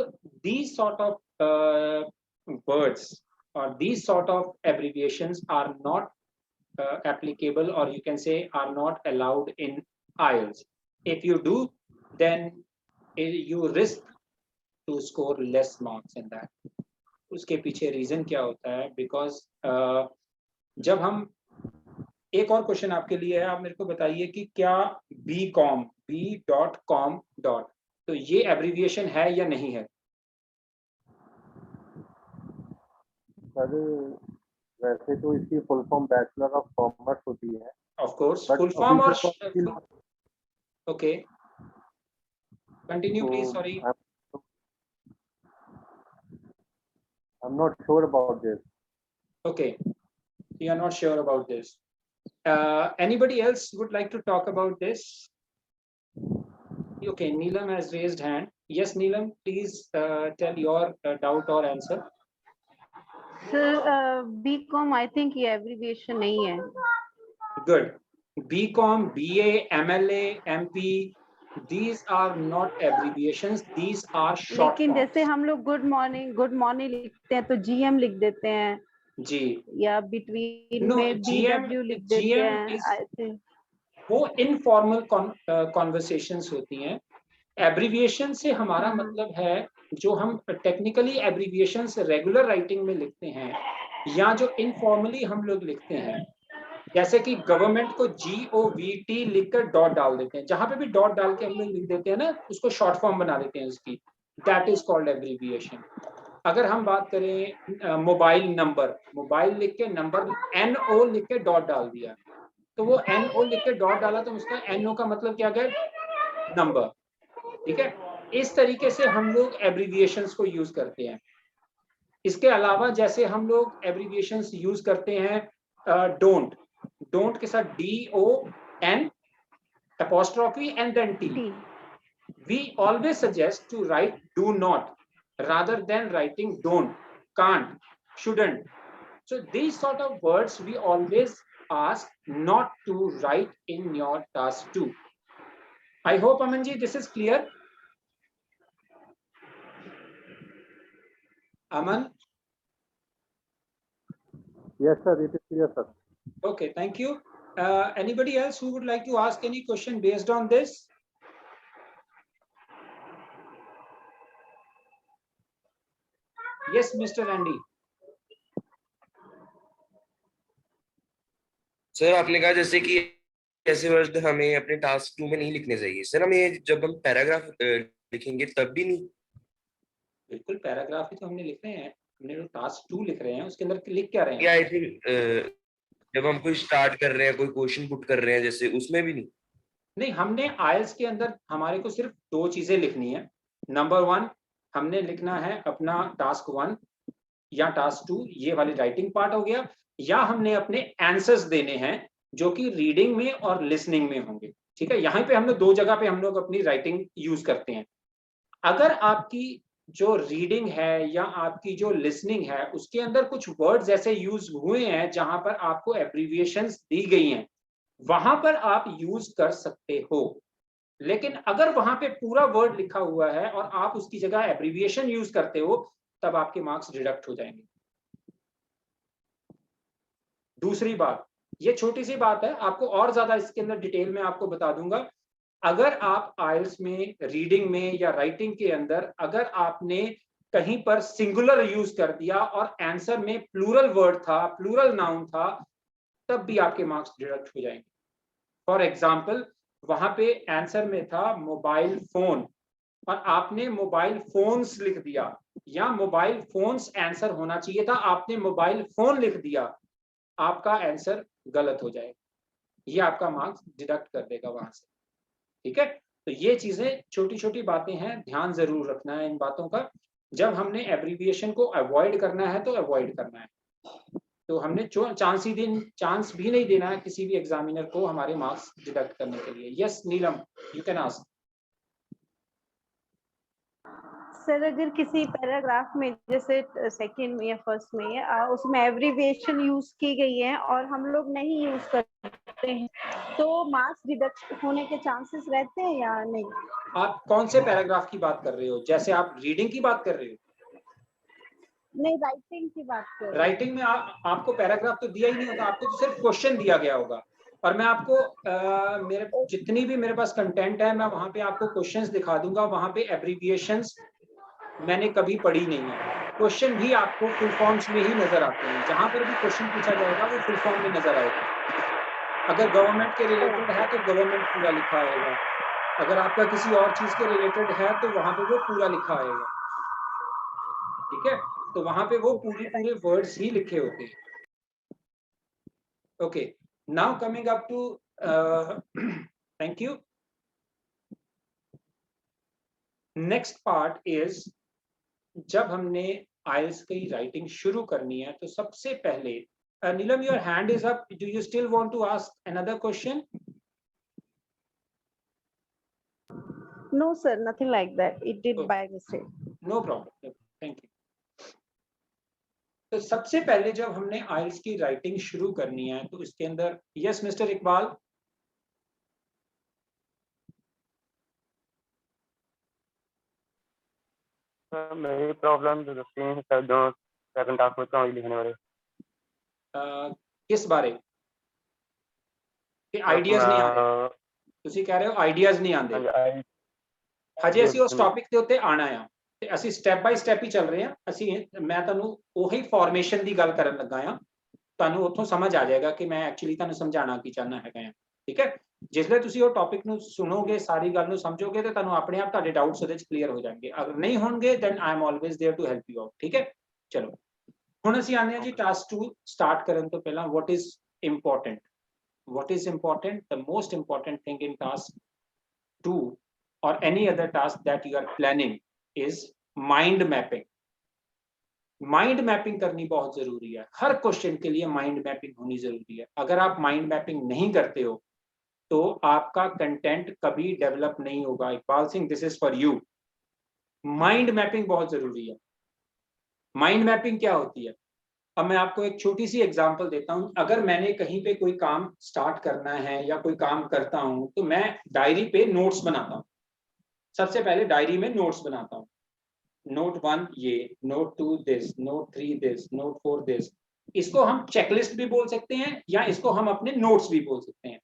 these sort of words or these sort of abbreviations are not applicable, or you can say are not allowed in IELTS. If you do, then you risk to score less marks in that. उसके पीछे रीजन क्या होता है? बिकॉज जब हम, एक और क्वेश्चन आपके लिए है, आप मेरे को बताइए कि क्या B.com तो ये एब्रीविएशन है या नहीं है? सर वैसे तो इसकी full form bachelor of commerce होती है। Of course But full form और official okay, continue please, So, sorry. I'm not sure about this. Okay, you are not sure about this. Anybody else would like to talk about this? Okay, Neelam has raised hand. Yes, Neelam, please tell your doubt or answer. Sir BCom I think ये एब्रीविएशन नहीं है। Good. BCom, BA, MLA, MP, these are not abbreviations. These are short लेकिन जैसे forms. हम लोग गुड मॉर्निंग लिखते हैं तो GM लिख देते हैं, जी, या बिटवीन No, में GM BW लिख देते GM हैं। is- आई थिंक वो इनफॉर्मल कॉन्वर्सेशंस होती हैं। एब्रीविएशन से हमारा मतलब है जो हम टेक्निकली एब्रीविएशंस रेगुलर राइटिंग में लिखते हैं, या जो इनफॉर्मली हम लोग लिखते हैं, जैसे कि गवर्नमेंट को GOVT लिखकर डॉट डाल देते हैं, जहां पे भी डॉट डाल के हम लोग लिख देते हैं ना, उसको शॉर्ट फॉर्म बना देते हैं उसकी, दैट इज कॉल्ड एब्रीविएशन। अगर हम बात करें मोबाइल नंबर, मोबाइल लिख के नंबर NO लिख के डॉट डाल दिया, तो वो NO लिख के डॉट डाला तो उसका NO का मतलब क्या गया? नंबर। ठीक है, इस तरीके से हम लोग एब्रीविएशंस को यूज करते हैं। इसके अलावा जैसे हम लोग एब्रीविएशंस यूज करते हैं डोंट के साथ DON apostrophe and then T. We always suggest to write do not rather than writing don't, can't, shouldn't. So these sort of words we always ask not to write in your task 2. I hope Amanji this is clear. Aman? Yes, sir. It is clear, sir. Okay, thank you. Anybody else who would like to ask any question based on this? Yes, Mr. Andy. Sir आपने कहा जैसे कि ऐसे वर्ड हमें अपने टास्क 2 में नहीं लिखने चाहिए। सर हमें जब हम पैराग्राफ लिखेंगे तब भी नहीं? बिल्कुल, पैराग्राफ ही तो हमने लिख रहे हैं, हमने जो टास्क 2 लिख रहे हैं उसके अंदर लिख क्या रहे हैं? या आई थिंक जब हम कोई स्टार्ट कर रहे हैं, कोई क्वेश्चन पुट कर रहे हैं जैसे, उसमें भी नहीं? नहीं, हमने आइल्स के अंदर हमारे को सिर्फ 2 चीजें लिखनी है। नंबर 1 हमने लिखना है अपना टास्क 1 या टास्क 2, ये वाली राइटिंग पार्ट हो गया, या हमने अपने आंसर्स देने हैं जो कि रीडिंग में और लिसनिंग में होंगे। ठीक है, यहाँ पे हम लोग 2 जगह पे हम लोग अपनी राइटिंग यूज करते हैं। अगर आपकी जो रीडिंग है या आपकी जो लिसनिंग है उसके अंदर कुछ वर्ड्स ऐसे यूज हुए हैं जहां पर आपको एब्रीविएशंस दी गई हैं, वहां पर आप यूज कर सकते हो। लेकिन अगर वहां पे पूरा वर्ड लिखा हुआ है और आप उसकी जगह एब्रीविएशन यूज करते हो, तब आपके मार्क्स डिडक्ट हो जाएंगे। दूसरी बात, ये छोटी सी बात है, आपको और ज्यादा इसके अंदर डिटेल में आपको बता दूंगा। अगर आप आइल्स में रीडिंग में या राइटिंग के अंदर अगर आपने कहीं पर सिंगुलर यूज कर दिया और आंसर में प्लूरल वर्ड था, प्लूरल नाउन था, तब भी आपके मार्क्स डिडक्ट हो जाएंगे। फॉर एग्जाम्पल, वहां पे आंसर में था मोबाइल फोन और आपने मोबाइल फोन्स लिख दिया, या मोबाइल फोन्स आंसर होना चाहिए था, आपने मोबाइल फोन लिख दिया, आपका आंसर गलत हो जाएगा, ये आपका मार्क्स डिडक्ट कर देगा वहां से। ठीक है, तो ये चीजें छोटी छोटी बातें हैं, ध्यान जरूर रखना है इन बातों का। जब हमने एब्रीविएशन को अवॉइड करना है तो अवॉइड करना है, तो हमने चांस भी नहीं देना है किसी भी एग्जामिनर को हमारे मार्क्स डिडक्ट करने के लिए। Yes Neelam, you can ask. Sir अगर किसी पैराग्राफ में जैसे सेकंड में या फर्स्ट में उसमें एब्रिविएशन यूज की गई है और हम लोग नहीं यूज करते हैं तो मार्क्स डिडक्ट होने के चांसेस रहते हैं या नहीं? आप कौन से पैराग्राफ की बात कर रहे हो? जैसे आप रीडिंग की बात कर रहे हो? नहीं, राइटिंग की बात कर रही हूँ। राइटिंग में आपको पैराग्राफ तो दिया ही नहीं होगा, आपको तो सिर्फ क्वेश्चन दिया गया होगा। और मैं आपको मेरे जितनी भी मेरे पास कंटेंट है मैं वहां पे आपको क्वेश्चंस दिखा दूंगा। वहां पे एब्रिविएशंस मैंने कभी पढ़ी नहीं है। क्वेश्चन भी आपको फुल फॉर्म्स में ही नजर आते हैं। जहां पर भी क्वेश्चन पूछा जाएगा वो फुल फॉर्म में नजर आएगा। अगर गवर्नमेंट के रिलेटेड है तो गवर्नमेंट पूरा लिखा आएगा। अगर आपका किसी और चीज के रिलेटेड है तो वहां पे वो पूरा लिखा आएगा। ठीक है, तो वहां पे वो पूरे वर्ड्स ही लिखे होते हैं। Okay, now coming up to thank you. Next part is, जब हमने आइल्स की राइटिंग शुरू करनी है तो सबसे पहले Neelam, your hand is up, do you still want to ask another question? No sir, nothing like that. It did Oh. by mistake. No problem, thank you. तो सबसे पहले जब हमने आइल्स की राइटिंग शुरू करनी है तो इसके अंदर, यस मिस्टर इकबाल, मेरी प्रॉब्लम जो दसती है सर, जो सेकंड हाफ में तो लिखने वाले किस बारे के आइडियाज नहीं आते? ਤੁਸੀਂ कह रहे हो आइडियाज नहीं आते? ਹਜੇ ਅਸੀਂ ਉਸ ਟੌਪਿਕ ਦੇ ਉੱਤੇ ਆਣਾ ਆ ਤੇ ਅਸੀਂ ਸਟੈਪ ਬਾਈ ਸਟੈਪ ਹੀ ਚੱਲ ਰਹੇ ਹਾਂ। ਮੈਂ ਤੁਹਾਨੂੰ ਉਹੀ ਫਾਰਮੇਸ਼ਨ ਦੀ ਗੱਲ ਕਰਨ ਲੱਗਾ ਆ। ਤੁਹਾਨੂੰ ਉੱਥੋਂ ਸਮਝ ਆ ਜਾਏਗਾ ਕਿ ਮੈਂ ਐਕਚੁਅਲੀ ਤੁਹਾਨੂੰ ਸਮਝਾਉਣਾ ਕੀ ਚਾਹਨਾ ਹੈਗਾ ਆ। ਠੀਕ ਹੈ, ਜਿਸਲੇ ਤੁਸੀਂ ਉਹ ਟੌਪਿਕ ਨੂੰ ਸੁਣੋਗੇ, ਸਾਰੀ ਗੱਲ ਨੂੰ ਸਮਝੋਗੇ ਤੇ ਤੁਹਾਨੂੰ ਆਪਣੇ ਆਪ ਤੁਹਾਡੇ ਡਾਊਟਸ ਉਹਦੇ ਚ ਕਲੀਅਰ ਹੋ ਜਾਣਗੇ। ਅਗਰ ਨਹੀਂ ਹੋਣਗੇ then I am always there to help you out. ਠੀਕ ਹੈ, ਚਲੋ ਹੁਣ ਅਸੀਂ ਆਨੇ ਆ ਜੀ ਟਾਸਕ 2 ਸਟਾਰਟ ਕਰਨ ਤੋਂ ਪਹਿਲਾਂ what is important? What is important? The most important thing in task 2 or any other task that you are planning is mind mapping. Mind mapping करनी बहुत जरूरी है। हर क्वेश्चन के लिए माइंड मैपिंग होनी जरूरी है। अगर आप माइंड मैपिंग नहीं करते हो तो आपका कंटेंट कभी डेवलप नहीं होगा। Iqbal Singh, this is for you. Mind mapping बहुत जरूरी है। माइंड मैपिंग क्या होती है? अब मैं आपको एक छोटी सी एग्जांपल देता हूं। अगर मैंने कहीं पे कोई काम स्टार्ट करना है या कोई काम करता हूं तो मैं डायरी पे नोट्स बनाता हूं। सबसे पहले डायरी में नोट्स बनाता हूं। नोट 1 ये, note 2 this, note 3 this, note 4 this. इसको हम चेकलिस्ट भी बोल सकते हैं या इसको हम अपने नोट्स भी बोल सकते हैं।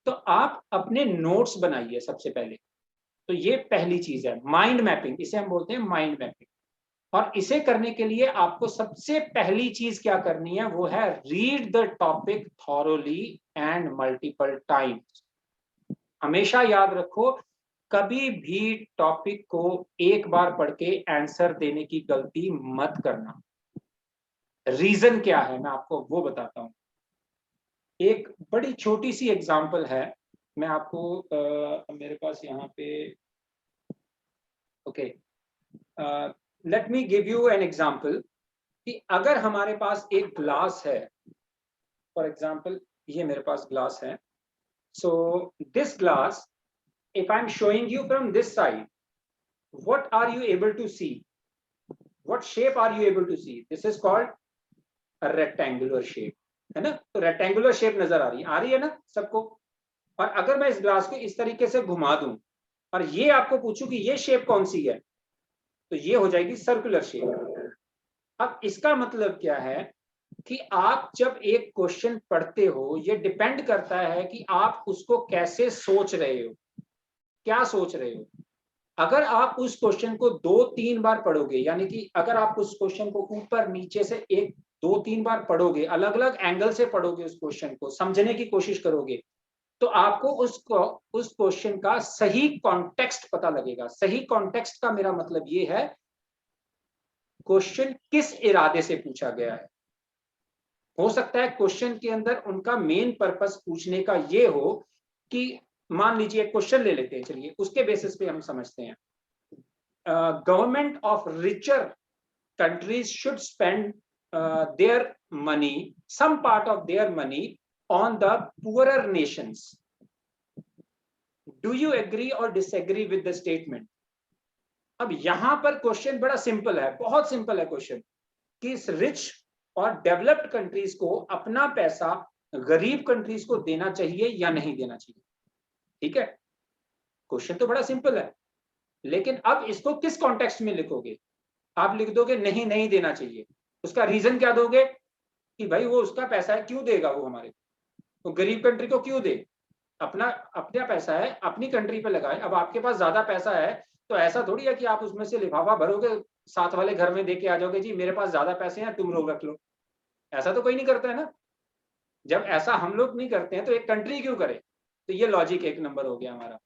तो आप अपने नोट्स बनाइए सबसे पहले। तो ये पहली चीज है माइंड मैपिंग, इसे हम बोलते हैं माइंड मैपिंग। और इसे करने के लिए आपको सबसे पहली चीज क्या करनी है, वो है read the topic thoroughly and multiple times. हमेशा याद रखो, कभी भी टॉपिक को एक बार पढ़ के आंसर देने की गलती मत करना। रीजन क्या है मैं आपको वो बताता हूं। एक बड़ी छोटी सी एग्जांपल है, मैं आपको मेरे पास यहाँ पे okay, let me give you an example कि अगर हमारे पास एक ग्लास है, फॉर एग्जांपल ये मेरे पास ग्लास है। So this glass, if I'm showing you from this side, what are you able to see? What shape are you able to see? This is called a rectangular shape, है ना? तो rectangular shape नजर आ रही है ना सबको? और अगर मैं इस ग्लास को इस तरीके से घुमा दूं और ये आपको पूछूं कि ये शेप कौन सी है, तो ये हो जाएगी सर्कुलर शेप। अब इसका मतलब क्या है कि आप जब एक क्वेश्चन पढ़ते हो, ये डिपेंड करता है कि आप उसको कैसे सोच रहे हो, क्या सोच रहे हो। अगर आप उस क्वेश्चन को 2-3 बार पढ़ोगे, यानी कि अगर आप उस क्वेश्चन को ऊपर नीचे से 1-2-3 बार पढ़ोगे, अलग अलग एंगल से पढ़ोगे, उस क्वेश्चन को समझने की कोशिश करोगे, तो आपको उस क्वेश्चन का सही कॉन्टेक्स्ट पता लगेगा। सही कॉन्टेक्स्ट का मेरा मतलब ये है क्वेश्चन किस इरादे से पूछा गया है। हो सकता है क्वेश्चन के अंदर उनका मेन पर्पस पूछने का ये हो कि मान लीजिए एक क्वेश्चन ले लेते हैं, चलिए उसके बेसिस पे हम समझते हैं। Government of richer countries should spend their money, some part of their money on the poorer nations. Do you agree और डिसएग्री विद द स्टेटमेंट? अब यहाँ पर क्वेश्चन बड़ा सिंपल है, बहुत सिंपल है क्वेश्चन, कि इस रिच और डेवलप्ड कंट्रीज को अपना पैसा गरीब कंट्रीज को देना चाहिए या नहीं देना चाहिए। ठीक है, क्वेश्चन तो बड़ा सिंपल है, लेकिन अब इसको किस कॉन्टेक्स्ट में लिखोगे? आप लिख दोगे नहीं नहीं देना चाहिए, उसका रीजन क्या दोगे कि भाई वो उसका पैसा है, क्यों देगा वो हमारे, वो गरीब कंट्री को क्यों दे? अपना पैसा है, अपनी कंट्री पे लगाए। अब आपके पास ज्यादा पैसा है तो ऐसा थोड़ी है कि आप उसमें से लिफाफा भरोगे, साथ वाले घर में दे के आ जाओगे, जी मेरे पास ज्यादा पैसे हैं तुम लोग रख लो। ऐसा तो कोई नहीं करता है ना। जब ऐसा हम लोग नहीं करते हैं तो एक कंट्री क्यों करे? तो ये लॉजिक एक नंबर हो गया हमारा।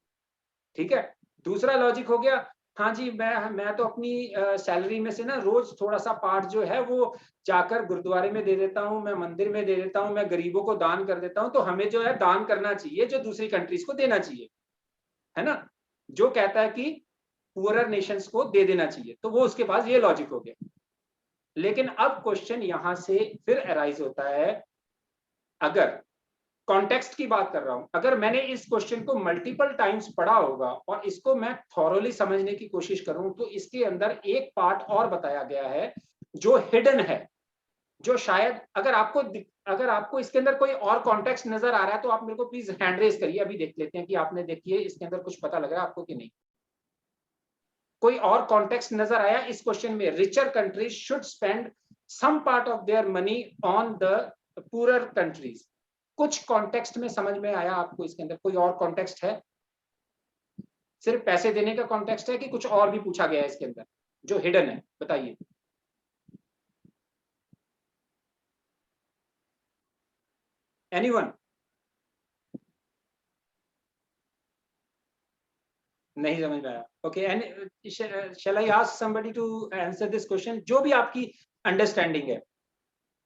ठीक है, दूसरा लॉजिक हो गया, हाँ जी मैं तो अपनी सैलरी में से ना रोज थोड़ा सा पार्ट जो है वो जाकर गुरुद्वारे में दे देता हूँ, मैं मंदिर में दे देता हूँ, मैं गरीबों को दान कर देता हूँ, तो हमें जो है दान करना चाहिए जो दूसरी कंट्रीज को देना चाहिए, है ना, जो कहता है कि पुअरर नेशंस को दे देना चाहिए। तो वो उसके पास ये लॉजिक हो गया। लेकिन अब क्वेश्चन यहां से फिर अराइज होता है, अगर कॉन्टेक्स्ट की बात कर रहा हूं, अगर मैंने इस क्वेश्चन को मल्टीपल टाइम्स पढ़ा होगा और इसको मैं थॉरोली समझने की कोशिश करूं, तो इसके अंदर एक पार्ट और बताया गया है जो हिडन है, जो शायद अगर आपको इसके अंदर कोई और कॉन्टेक्स्ट नजर आ रहा है तो आप मेरे को प्लीज हैंड रेज करिए, अभी देख लेते हैं कि आपने देखिए इसके अंदर कुछ पता लग रहा है आपको कि नहीं। कोई और कॉन्टेक्स्ट नजर आया इस क्वेश्चन में? Richer countries should spend some part of their money on the poorer countries. कुछ कॉन्टेक्स्ट में समझ में आया आपको इसके अंदर? कोई और कॉन्टेक्स्ट है? सिर्फ पैसे देने का कॉन्टेक्स्ट है कि कुछ और भी पूछा गया है इसके अंदर जो हिडन है? बताइए। एनीवन? नहीं समझ में आया? Okay, and shall I ask somebody to answer this question? जो भी आपकी अंडरस्टैंडिंग है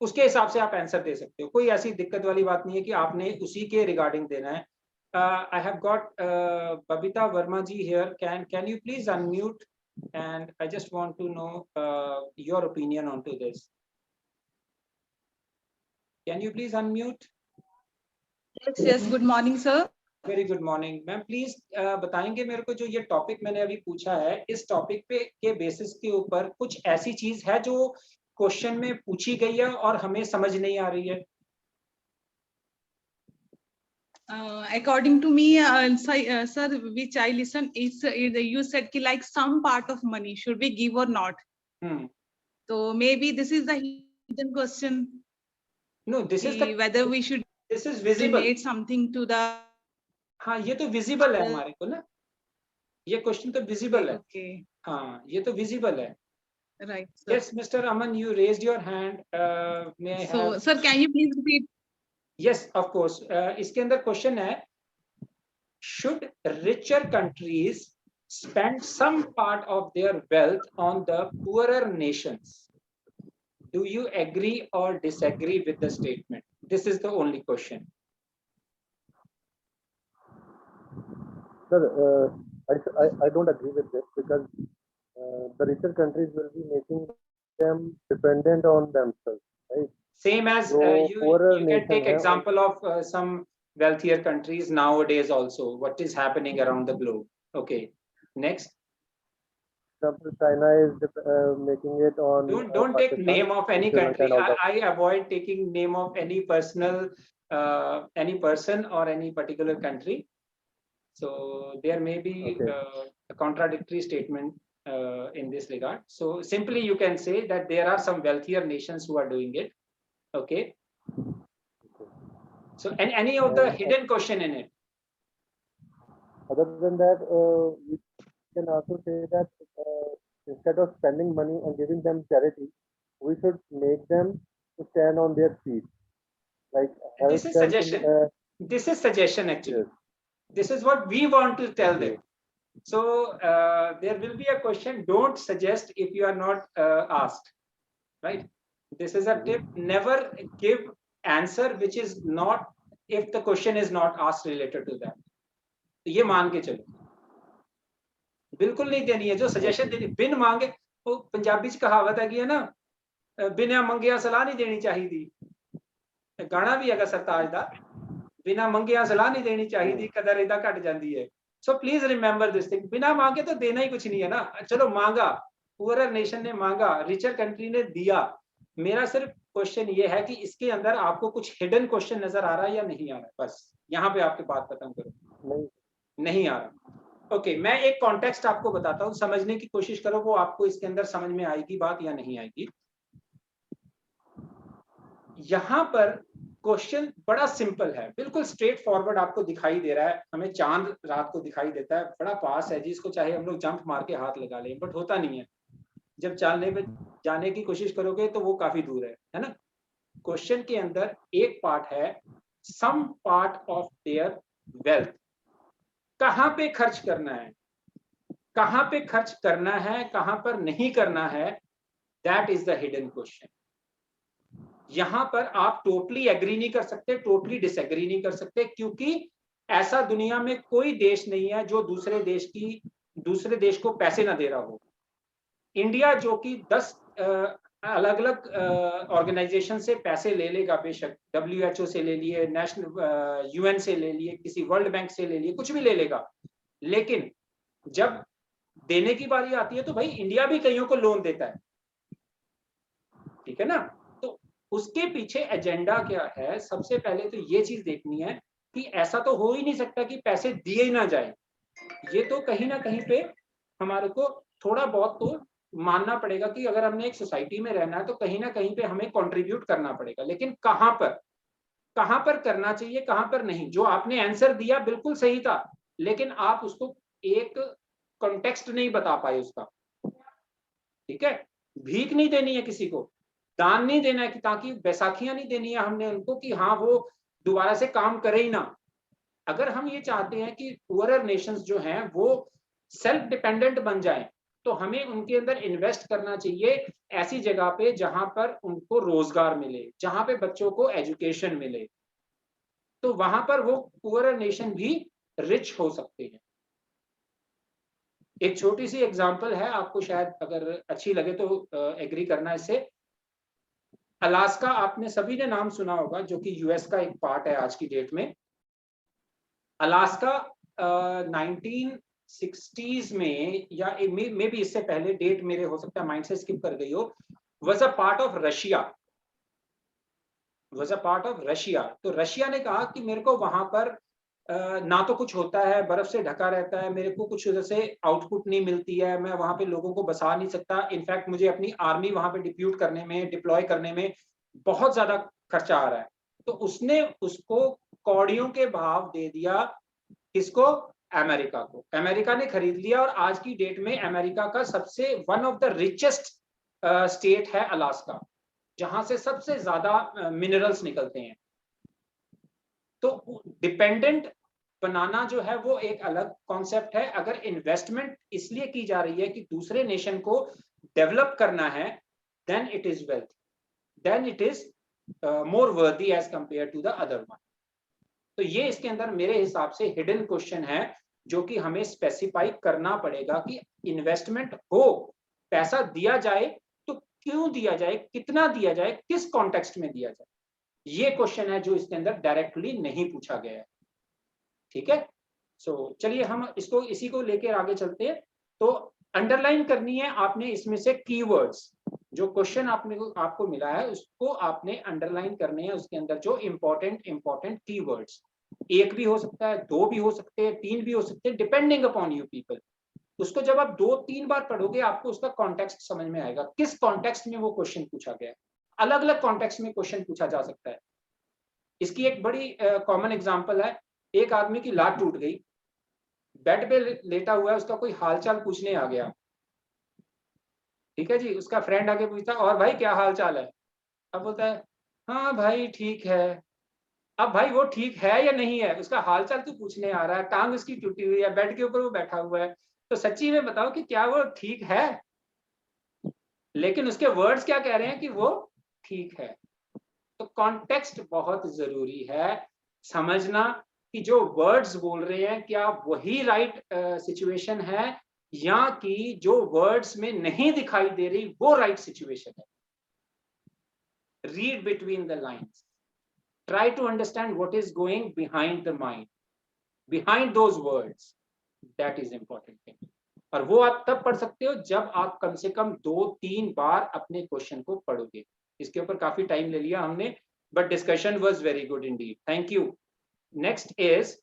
उसके हिसाब से आप आंसर दे सकते हो, कोई ऐसी दिक्कत वाली बात नहीं है कि आपने उसी के रिगार्डिंग देना है। I have got Babita Verma ji here, can you please unmute and I just want to know your opinion on to this. Can you please unmute? Yes, good morning, sir. Very good morning ma'am. Please बताएंगे मेरे को, जो ये टॉपिक मैंने अभी पूछा है, इस टॉपिक पे के बेसिस के ऊपर कुछ ऐसी चीज है जो क्वेश्चन में पूछी गई है और हमें समझ नहीं आ रही है? According to me, sir, which I listen is you said ki like some part of money should we give or not? So maybe this is the hidden question. No, this is the whether we should. This is visible. Donate something to the. हाँ, ये तो विजिबल है हमारे को ना, ये क्वेश्चन तो विजिबल है। Okay. हाँ, ये तो विजिबल है। Right. Sir. Yes, Mr. Aman, you raised your hand. May I So, have... sir, can you please repeat? Yes, of course. इसके अंदर क्वेश्चन है, should richer countries spend some part of their wealth on the poorer nations? Do you agree or disagree with the statement? This is the only question. Sir, I don't agree with this because the richer countries will be making them dependent on themselves, right? Same as you can take example of some wealthier countries nowadays also. What is happening around the globe? Okay, next. China is making it on. Don't take name of any country. I avoid taking name of any person or any particular country. So there may be a contradictory statement in this regard. So simply you can say that there are some wealthier nations who are doing it. Okay. So any of the hidden question in it? Other than that, we can also say that instead of spending money and giving them charity, we should make them to stand on their feet. Like this is suggestion. This is suggestion actually. Yes. This is what we want to tell them. So there will be a question. Don't suggest if you are not asked, right? This is a tip. Never give answer which is not, if the question is not asked related to that. तो ये मान के चलो, बिल्कुल नहीं देनी है। जो सजेशन देनी बिन मांगे, वो पंजाबी च कहावत है ना, बिना मंगिया सलाह नहीं देनी चाहिए थी। गाना भी है सरताज दा, बिना मंगिया सलाह नहीं देनी चाहिए थी, कदर इदा घट जाती है। So please remember this thing, बिना मांगे तो देना ही कुछ नहीं है ना। चलो मांगा, पुअरर नेशन ने मांगा, रिचर कंट्री ने दिया। मेरा सिर्फ क्वेश्चन ये है कि इसके अंदर आपको कुछ हिडन क्वेश्चन नजर आ रहा है या नहीं आ रहा है, बस यहाँ पे आपकी बात खत्म करो। नहीं आ रहा। ओके, मैं एक कॉन्टेक्स्ट आपको बताता हूँ, समझने की कोशिश करो, वो आपको इसके अंदर समझ में आएगी बात या नहीं आएगी। यहाँ पर क्वेश्चन बड़ा सिंपल है, बिल्कुल स्ट्रेट फॉरवर्ड आपको दिखाई दे रहा है। हमें चांद रात को दिखाई देता है, बड़ा पास है जिसको चाहे हम लोग जंप मार के हाथ लगा लें, बट होता नहीं है। जब चांदने पे जाने की कोशिश करोगे तो वो काफी दूर है ना। क्वेश्चन के अंदर एक पार्ट है, some part of their wealth, कहां पे खर्च करना है, कहां पे खर्च करना है, कहां पर नहीं करना है, that is the hidden question. यहां पर आप टोटली एग्री नहीं कर सकते, टोटली डिसएग्री नहीं कर सकते, क्योंकि ऐसा दुनिया में कोई देश नहीं है जो दूसरे देश को पैसे ना दे रहा हो। इंडिया जो कि 10 अलग अलग ऑर्गेनाइजेशन से पैसे ले लेगा, बेशक WHO से ले लिए, नेशनल UN से ले लिए, किसी वर्ल्ड बैंक से ले लिए, कुछ भी ले लेगा, लेकिन जब देने की बारी आती है तो भाई इंडिया भी कईयों को लोन देता है, ठीक है ना। तो उसके पीछे एजेंडा क्या है, सबसे पहले तो ये चीज देखनी है कि ऐसा तो हो ही नहीं सकता कि पैसे दिए ही ना जाए। ये तो कहीं ना कहीं पे हमारे को थोड़ा बहुत तो मानना पड़ेगा कि अगर हमने एक सोसाइटी में रहना है तो कहीं ना कहीं पे हमें कंट्रीब्यूट करना पड़ेगा, लेकिन कहां पर करना चाहिए, कहां पर नहीं। जो आपने आंसर दिया बिल्कुल सही था, लेकिन आप उसको एक कॉन्टेक्स्ट नहीं बता पाए उसका, ठीक है। भीख नहीं देनी है किसी को, दान नहीं देना है, कि ताकि बैसाखियां नहीं देनी है हमने उनको कि हाँ वो दोबारा से काम करे ही ना। अगर हम ये चाहते हैं कि पुअरर नेशंस जो हैं वो सेल्फ डिपेंडेंट बन जाएं, तो हमें उनके अंदर इन्वेस्ट करना चाहिए ऐसी जगह पे जहां पर उनको रोजगार मिले, जहां पे बच्चों को एजुकेशन मिले, तो वहां पर वो पुअरर नेशन भी रिच हो सकते हैं। एक छोटी सी एग्जांपल है, आपको शायद अगर अच्छी लगे तो एग्री करना इससे। अलास्का, आपने सभी ने नाम सुना होगा, जो कि US का एक पार्ट है आज की डेट में। अलास्का 1960s में या मे भी इससे पहले, डेट मेरे हो सकता है माइंड से स्किप कर गई हो, was a part of Russia, तो रशिया ने कहा कि मेरे को वहां पर ना तो कुछ होता है, बर्फ से ढका रहता है, मेरे को कुछ उधर से आउटपुट नहीं मिलती है, मैं वहां पे लोगों को बसा नहीं सकता, इनफैक्ट मुझे अपनी आर्मी वहां पे डिप्लॉय करने में बहुत ज्यादा खर्चा आ रहा है। तो उसने उसको कौड़ियों के भाव दे दिया, किसको? अमेरिका को। अमेरिका ने खरीद लिया, और आज की डेट में अमेरिका का सबसे one of the richest state है अलास्का, जहां से सबसे ज्यादा मिनरल्स निकलते हैं। तो डिपेंडेंट बनाना जो है वो एक अलग कॉन्सेप्ट है। अगर इन्वेस्टमेंट इसलिए की जा रही है कि दूसरे नेशन को डेवलप करना है, then it is wealth, then it is more worthy as compare to the other one. तो ये इसके अंदर मेरे हिसाब से हिडन क्वेश्चन है, जो कि हमें स्पेसिफाई करना पड़ेगा कि इन्वेस्टमेंट हो, पैसा दिया जाए तो क्यों दिया जाए, कितना दिया जाए, किस कॉन्टेक्स्ट में दिया जाए। ये क्वेश्चन है जो इसके अंदर डायरेक्टली नहीं पूछा गया है, ठीक है। सो चलिए हम इसको इसी को लेकर आगे चलते हैं। तो अंडरलाइन करनी है आपने इसमें से कीवर्ड्स, जो क्वेश्चन आपको मिला है उसको आपने अंडरलाइन करने हैं, उसके अंदर जो इंपॉर्टेंट कीवर्ड्स, एक भी हो सकता है, दो भी हो सकते हैं, तीन भी हो सकते हैं, डिपेंडिंग अपॉन यू पीपल। उसको जब आप 2-3 बार पढ़ोगे आपको उसका कॉन्टेक्स्ट समझ में आएगा, किस कॉन्टेक्स्ट में वो क्वेश्चन पूछा गया है। अलग अलग कॉन्टेक्स्ट में क्वेश्चन पूछा जा सकता है। इसकी एक बड़ी कॉमन एग्जांपल है, एक आदमी की लात टूट गई, बेड पे लेटा हुआ है, उसका कोई हालचाल पूछने आ गया, ठीक है जी। उसका फ्रेंड आके पूछता, और भाई क्या हाल चाल है? अब बोलता है हाँ भाई ठीक है। अब भाई वो ठीक है या नहीं है, उसका हालचाल तो पूछने आ रहा है, टांग उसकी टूटी हुई है, बेड के ऊपर वो बैठा हुआ है, तो सच्ची में बताओ कि क्या वो ठीक है? लेकिन उसके वर्ड्स क्या कह रहे हैं कि वो ठीक है। तो कॉन्टेक्स्ट बहुत जरूरी है समझना, कि जो वर्ड्स बोल रहे हैं क्या वही राइट सिचुएशन है, या कि जो वर्ड्स में नहीं दिखाई दे रही वो राइट सिचुएशन है। Read between the lines, try to understand what is going behind the mind, behind those words, that is important thing. और वो आप तब पढ़ सकते हो जब आप कम से कम 2-3 बार अपने क्वेश्चन को पढ़ोगे। इसके ऊपर काफी टाइम ले लिया हमने, but discussion was very good Indeed, thank you. Next is,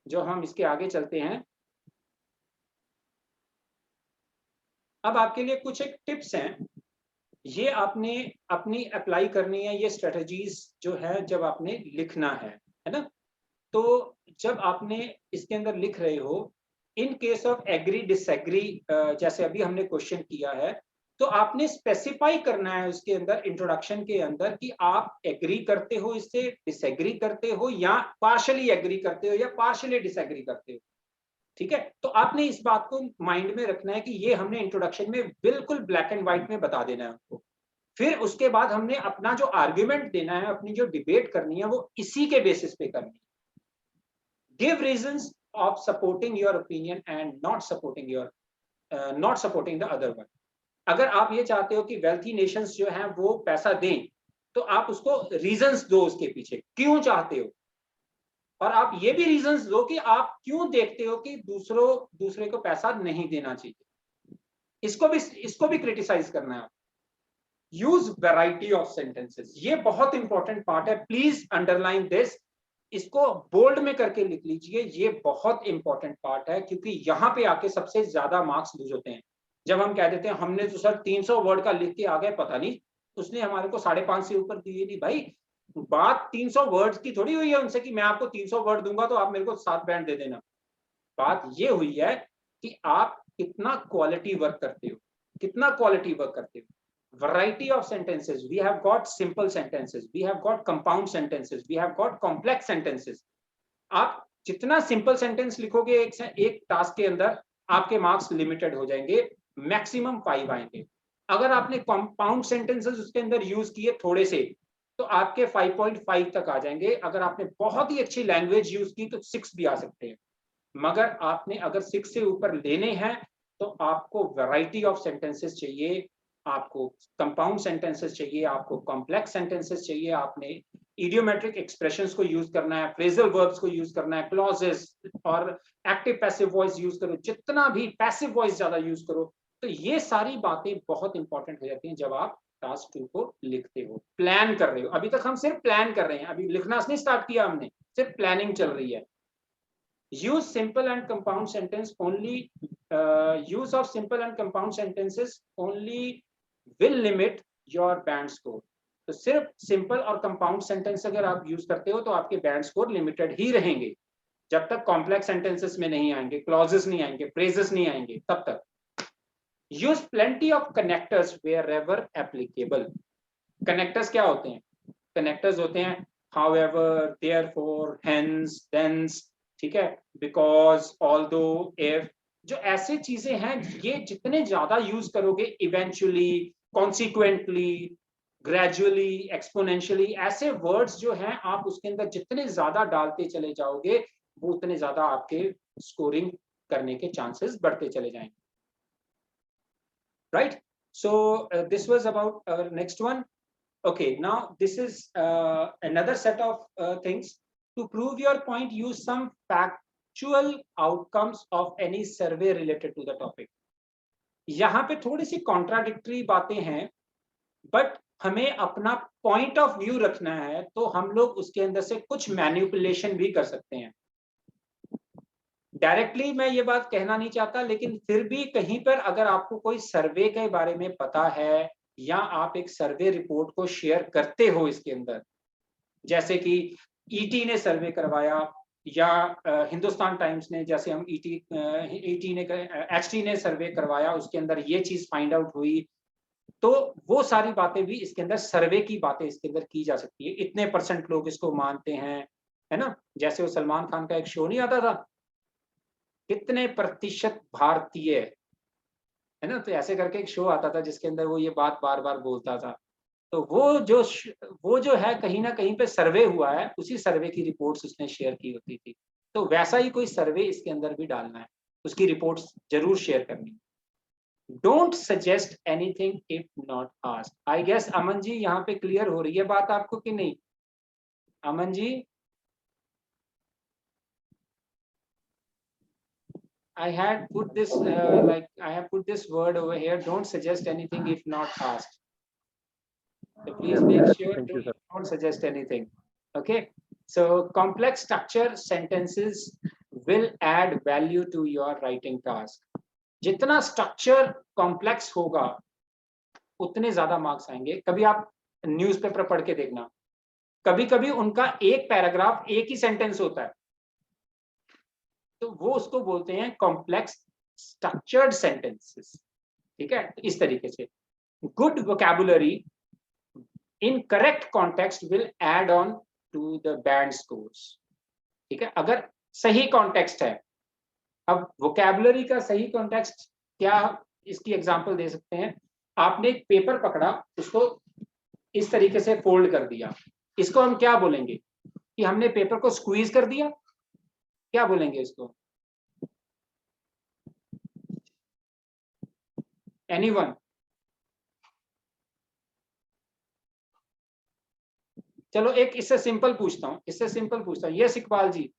जो हम इसके आगे चलते हैं, अब आपके लिए कुछ एक टिप्स हैं, ये आपने अपनी अप्लाई करनी है, ये स्ट्रेटजीज जो है जब आपने लिखना है ना। तो जब आपने इसके अंदर लिख रहे हो, in case of agree disagree, जैसे अभी हमने क्वेश्चन किया है, तो आपने स्पेसिफाई करना है उसके अंदर, इंट्रोडक्शन के अंदर, कि आप एग्री करते हो इससे, डिसएग्री करते हो, या पार्शली एग्री करते हो, या पार्शली डिसएग्री करते हो। ठीक है, तो आपने इस बात को माइंड में रखना है कि ये हमने इंट्रोडक्शन में बिल्कुल ब्लैक एंड व्हाइट में बता देना है उनको। फिर उसके बाद हमने अपना जो आर्ग्यूमेंट देना है, अपनी जो डिबेट करनी है, वो इसी के बेसिस पे करनी है। Give reasons of supporting your opinion and not supporting the other one. अगर आप ये चाहते हो कि वेल्थी नेशंस जो हैं वो पैसा दें, तो आप उसको रीजंस दो उसके पीछे, क्यों चाहते हो, और आप ये भी रीजंस दो कि आप क्यों देखते हो कि दूसरे को पैसा नहीं देना चाहिए। इसको भी क्रिटिसाइज करना है। यूज वैरायटी ऑफ सेंटेंसेस, ये बहुत इंपॉर्टेंट पार्ट है, प्लीज अंडरलाइन दिस, इसको बोल्ड में करके लिख लीजिए, ये बहुत इंपॉर्टेंट पार्ट है, क्योंकि यहाँ पे आके सबसे ज्यादा मार्क्स लूज होते हैं। जब हम कह देते हैं हमने तो सर 300 वर्ड का लिख के आ गए, पता नहीं उसने हमारे को 5.5 से ऊपर दिए नहीं। भाई बात 300 वर्ड्स की थोड़ी हुई है उनसे कि मैं आपको 300 वर्ड दूंगा तो आप मेरे को 7 बैंड दे देना। बात ये हुई है कि आप कितना क्वालिटी वर्क करते हो, कितना क्वालिटी वर्क करते हो। Variety of sentences, we have got simple sentences, we have got compound sentences, we have got complex sentences. आप जितना सिंपल सेंटेंस लिखोगे एक टास्क के अंदर, आपके मार्क्स लिमिटेड हो जाएंगे, मैक्सिमम 5 आएंगे। अगर आपने कंपाउंड सेंटेंसेस उसके अंदर यूज किए थोड़े से, तो आपके 5.5 तक आ जाएंगे। अगर आपने बहुत ही अच्छी लैंग्वेज यूज की तो 6 भी आ सकते हैं। मगर आपने अगर 6 से ऊपर लेने हैं तो आपको वैरायटी ऑफ सेंटेंसेस चाहिए, आपको कंपाउंड सेंटेंसेस चाहिए, आपको कॉम्प्लेक्स सेंटेंसेस चाहिए, आपने इडियोमेट्रिक एक्सप्रेशंस को यूज करना है, फ्रेजल वर्ब्स को यूज करना है, क्लॉजेस और एक्टिव पैसिव वॉइस यूज करो, जितना भी पैसिव वॉइस ज्यादा यूज करो। तो ये सारी बातें बहुत इंपॉर्टेंट हो जाती हैं जब आप टास्क 2 को लिखते हो, प्लान कर रहे हो। अभी तक हम सिर्फ प्लान कर रहे हैं, अभी लिखना नहीं स्टार्ट किया हमने, सिर्फ प्लानिंग चल रही है। use simple and compound sentence only, use of simple and compound sentences only will limit your band score। तो सिर्फ सिंपल और कंपाउंड सेंटेंस अगर आप यूज करते हो तो आपके बैंड स्कोर लिमिटेड ही रहेंगे, जब तक कॉम्प्लेक्स सेंटेंसेस में नहीं आएंगे, क्लॉजेस नहीं आएंगे, फ्रेजेस नहीं आएंगे, तब तक। Use plenty of connectors wherever applicable। Connectors क्या होते हैं? कनेक्टर्स होते हैं however, therefore, hence, thence, ठीक है, बिकॉज, ऑल्दो, इफ। जो ऐसे चीजें हैं, ये जितने ज्यादा यूज करोगे, इवेंचुअली, कॉन्सिक्वेंटली, ग्रेजुअली, एक्सपोनेंशियली, ऐसे वर्ड्स जो हैं आप उसके अंदर जितने ज्यादा डालते चले जाओगे, वो उतने ज्यादा आपके स्कोरिंग करने के चांसेस बढ़ते चले जाएंगे। Right, so this was about next one. Okay, now this is another set of things. To prove your point, use some factual outcomes of any survey related to the topic. यहाँ पे थोड़ी सी कॉन्ट्राडिक्टरी बातें हैं, बट हमें अपना पॉइंट ऑफ व्यू रखना है, तो हम लोग उसके अंदर से कुछ मैनिपुलेशन भी कर सकते हैं। डायरेक्टली मैं ये बात कहना नहीं चाहता, लेकिन फिर भी कहीं पर अगर आपको कोई सर्वे के बारे में पता है, या आप एक सर्वे रिपोर्ट को शेयर करते हो इसके अंदर, जैसे कि ईटी ने सर्वे करवाया, या हिंदुस्तान टाइम्स ने, जैसे हम एचटी ने सर्वे करवाया, उसके अंदर ये चीज फाइंड आउट हुई, तो वो सारी बातें भी इसके अंदर, सर्वे की बातें इसके अंदर की जा सकती है। इतने % लोग इसको मानते हैं, है ना। जैसे वो सलमान खान का एक शो नहीं आता था, कितने प्रतिशत भारतीय, है ना, तो ऐसे करके एक शो आता था जिसके अंदर वो ये बात बार बार बोलता था। तो वो जो है कहीं ना कहीं पे सर्वे हुआ है, उसी सर्वे की रिपोर्ट्स उसने शेयर की होती थी। तो वैसा ही कोई सर्वे इसके अंदर भी डालना है, उसकी रिपोर्ट्स जरूर शेयर करनी है। Don't suggest anything if not asked. I guess Aman ji यहाँ पे क्लियर हो रही है बात आपको कि नहीं? Aman ji, I had put this I have put this word over here. Don't suggest anything if not asked. So please make sure don't suggest anything. Okay. So complex structure sentences will add value to your writing task. जितना स्ट्रक्चर कॉम्प्लेक्स होगा उतने ज्यादा मार्क्स आएंगे. कभी आप न्यूज़पेपर पढ़ के देखना, कभी कभी उनका एक पैराग्राफ एक ही सेंटेंस होता है, तो वो उसको बोलते हैं कॉम्प्लेक्स स्ट्रक्चर्ड सेंटेंसेस. ठीक है, इस तरीके से good vocabulary in correct context will add on to the band scores. ठीक है, अगर सही कॉन्टेक्स्ट है. अब वोकैबुलरी का सही कॉन्टेक्स्ट क्या, इसकी एग्जांपल दे सकते हैं. आपने एक पेपर पकड़ा, उसको इस तरीके से फोल्ड कर दिया, इसको हम क्या बोलेंगे कि हमने पेपर को स्क्वीज कर दिया. क्या बोलेंगे इसको? एनीवन? चलो एक इससे सिंपल पूछता हूं, यस इकबाल जी.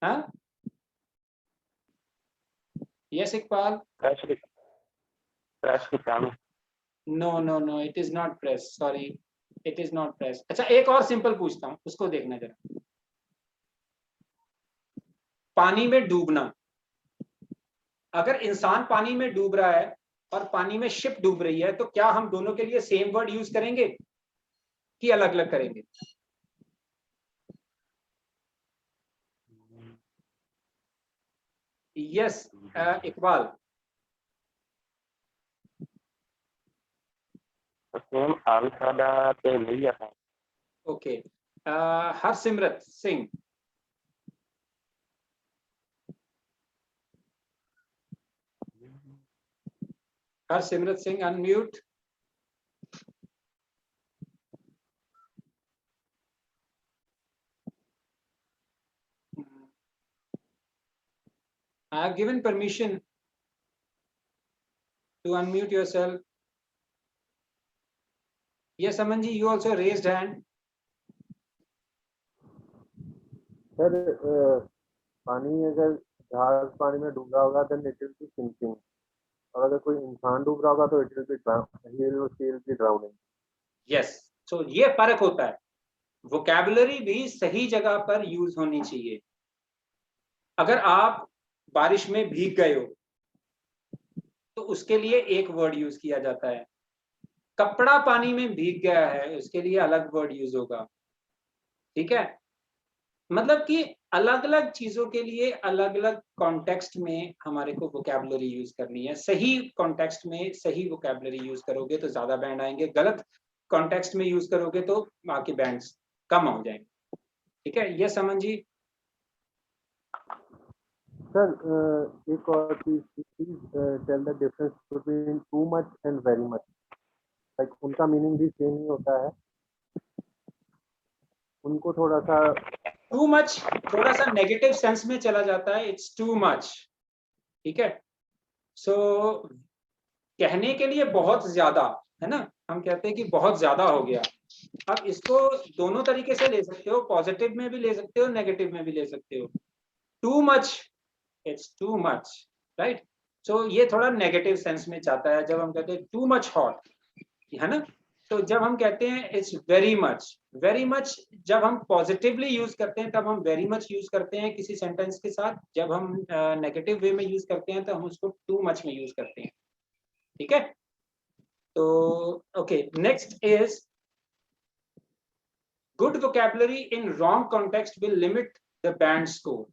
हाँ, yes Iqbal. No, it is not press. Sorry, it is not press. अच्छा, एक और सिंपल पूछता हूं, उसको देखना जरा. पानी में डूबना. अगर इंसान पानी में डूब रहा है और पानी में शिप डूब रही है, तो क्या हम दोनों के लिए सेम वर्ड यूज करेंगे कि अलग अलग करेंगे? Yes Iqbal. Okay. Harsimrat Singh. Harsimrat Singh, unmute. I have given permission to unmute yourself. Yes, Amanji, you also raised hand. Sir पानी, अगर जहाज पानी में डूब रहा होगा then it will be sinking. और अगर कोई इंसान डूब रहा होगा तो it will be drowning. Yes, so ये फर्क होता है. वोकैबुलरी भी सही जगह पर यूज होनी चाहिए. अगर आप बारिश में भीग गए हो तो उसके लिए एक वर्ड यूज किया जाता है. कपड़ा पानी में भीग गया है, उसके लिए अलग वर्ड यूज होगा. ठीक है, मतलब कि अलग अलग चीजों के लिए अलग अलग कॉन्टेक्स्ट में हमारे को वोकैबुलरी यूज करनी है. सही कॉन्टेक्स्ट में सही वोकैबुलरी यूज करोगे तो ज्यादा बैंड आएंगे, गलत कॉन्टेक्स्ट में यूज करोगे तो बाकी बैंड्स कम हो जाएंगे. ठीक है, ये समझ जी. सर एक और चीज, tell the difference between too much and very much. Like उनका मीनिंग भी सेम ही होता है. उनको थोड़ा सा टू मच थोड़ा सा नेगेटिव सेंस में चला जाता है. It's too much. ठीक है, सो कहने के लिए बहुत ज्यादा है ना, हम कहते हैं कि बहुत ज्यादा हो गया. अब इसको दोनों तरीके से ले सकते हो, पॉजिटिव में भी ले सकते हो, नेगेटिव में भी ले सकते हो. Too much, it's too much, right. So ये थोड़ा नेगेटिव सेंस में जाता है जब हम कहते हैं टू मच हॉट, है ना. तो जब हम कहते हैं इट्स वेरी मच जब हम पॉजिटिवली यूज करते हैं तब हम वेरी मच यूज करते हैं किसी सेंटेंस के साथ. जब हम नेगेटिव वे में यूज करते हैं तो हम उसको टू मच में यूज करते हैं. ठीक है, तो okay, next is good vocabulary in wrong context will limit the band score.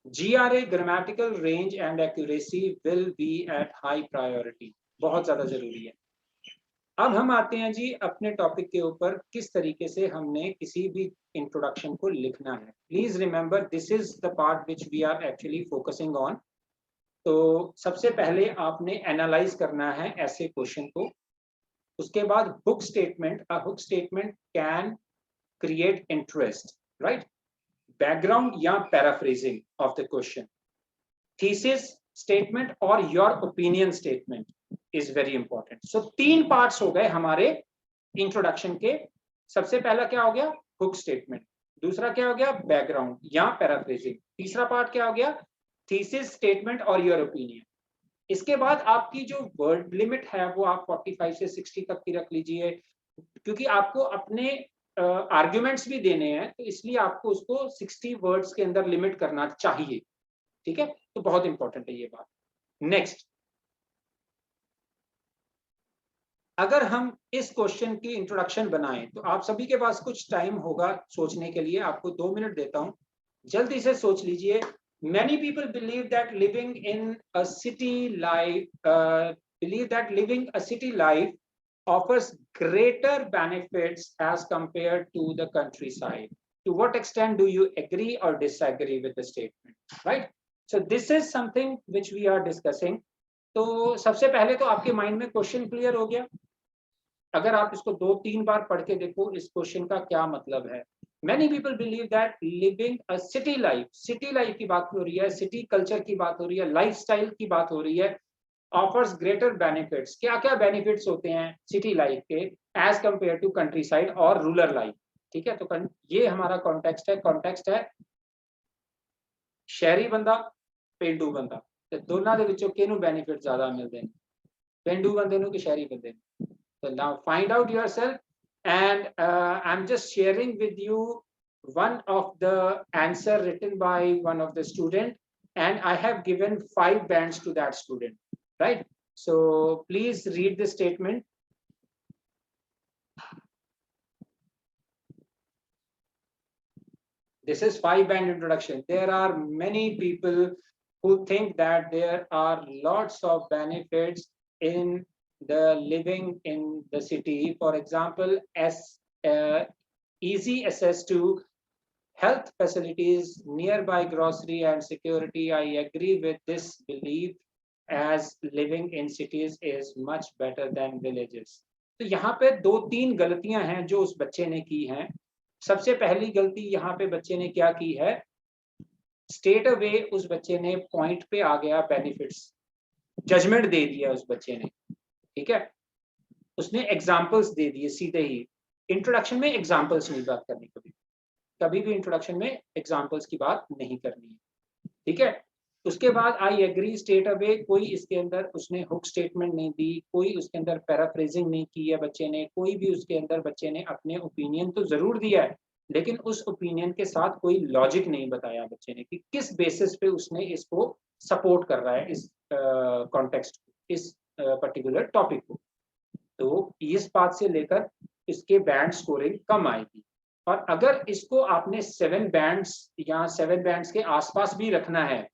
GRA grammatical range and accuracy will be at high priority. बहुत ज्यादा जरूरी है. अब हम आते हैं जी अपने टॉपिक के ऊपर, किस तरीके से हमने किसी भी इंट्रोडक्शन को लिखना है. Please remember this is the part which we are actually focusing on. तो सबसे पहले आपने एनालाइज करना है ऐसे क्वेश्चन को. उसके बाद hook statement. A hook statement can create interest, right. Background या paraphrasing of the question. Thesis statement और your opinion statement is very important. So 3 parts हो गए हमारे इंट्रोडक्शन के. सबसे पहला क्या हो गया? Hook statement. दूसरा क्या हो गया, बैकग्राउंड या पैराफ्रेजिंग। तीसरा पार्ट क्या हो गया, थीसिस, स्टेटमेंट और योर ओपिनियन। इसके बाद आपकी जो वर्ड लिमिट है वो आप 45 से 60 तक की रख लीजिए, क्योंकि आपको अपने आर्ग्यूमेंट्स भी देने हैं, तो इसलिए आपको उसको 60 वर्ड्स के अंदर लिमिट करना चाहिए। ठीक है, तो बहुत इंपॉर्टेंट है ये बात। नेक्स्ट, अगर हम इस क्वेश्चन की इंट्रोडक्शन बनाएं तो आप सभी के पास कुछ टाइम होगा सोचने के लिए, आपको 2 मिनट देता हूं, जल्दी से सोच लीजिए। Many people believe that living a city life offers greater benefits as compared to the countryside. To what extent do you agree or disagree with the statement? Right? So this is something which we are discussing. तो सबसे पहले तो आपके माइंड में क्वेश्चन क्लियर हो गया। अगर आप इसको 2-3 बार पढ़ के देखो इस क्वेश्चन का क्या मतलब है। Many people believe that living a city life की बात हो रही है, सिटी कल्चर की बात हो रही है, लाइफस्टाइल की बात हो रही है, offers greater benefits। क्या क्या बेनिफिट्स होते हैं सिटी लाइफ के as compare to countryside और रूरल लाइफ। ठीक है, तो ये हमारा कॉन्टेक्स्ट है शहरी बंदा, पेंडू बंदा, ਤੇ ਦੋਨਾਂ ਦੇ ਵਿੱਚੋਂ ਕਿਹਨੂੰ ਬੈਨੀਫਿਟ ਜ਼ਿਆਦਾ ਮਿਲਦੇ ਨੇ, ਪੇਂਡੂ ਬੰਦੇ ਨੂੰ ਕਿ ਸ਼ਹਿਰੀ ਬੰਦੇ ਨੂੰ। So now find out yourself, and I'm just sharing with you one of the answer written by one of the student, and I have given 5 bands to that student, right? So please read the statement. This is 5-band introduction. There are many people who think that there are lots of benefits in the living in the city. For example, easy access to health facilities, nearby grocery and security. I agree with this belief, as living in cities is much better than villages. तो यहाँ पे 2-3 गलतियां हैं जो उस बच्चे ने की हैं। सबसे पहली गलती यहाँ पे बच्चे ने क्या की है, स्ट्रेट अवे उस बच्चे ने पॉइंट पे आ गया बेनिफिट्स, जजमेंट दे दिया उस बच्चे ने। ठीक है, उसने एग्जांपल्स दे दिए सीधे ही। इंट्रोडक्शन में एग्जांपल्स नहीं बात करनी, कभी भी इंट्रोडक्शन में एग्जांपल्स की बात नहीं करनी है। ठीक है, उसके बाद आई एग्री, स्टेट अवे, कोई इसके अंदर उसने हुक स्टेटमेंट नहीं दी, कोई उसके अंदर पैराफ्रेजिंग नहीं की है बच्चे ने, कोई भी उसके अंदर बच्चे ने अपने ओपिनियन तो जरूर दिया है, लेकिन उस ओपिनियन के साथ कोई लॉजिक नहीं बताया बच्चे ने कि किस बेसिस पे उसने इसको सपोर्ट कर रहा है, इस कॉन्टेक्स्ट को, इस पर्टिकुलर टॉपिक को। तो इस बात से लेकर इसके बैंड स्कोरिंग कम आएगी। और अगर इसको आपने 7 बैंड्स या 7 बैंड्स के आसपास भी रखना है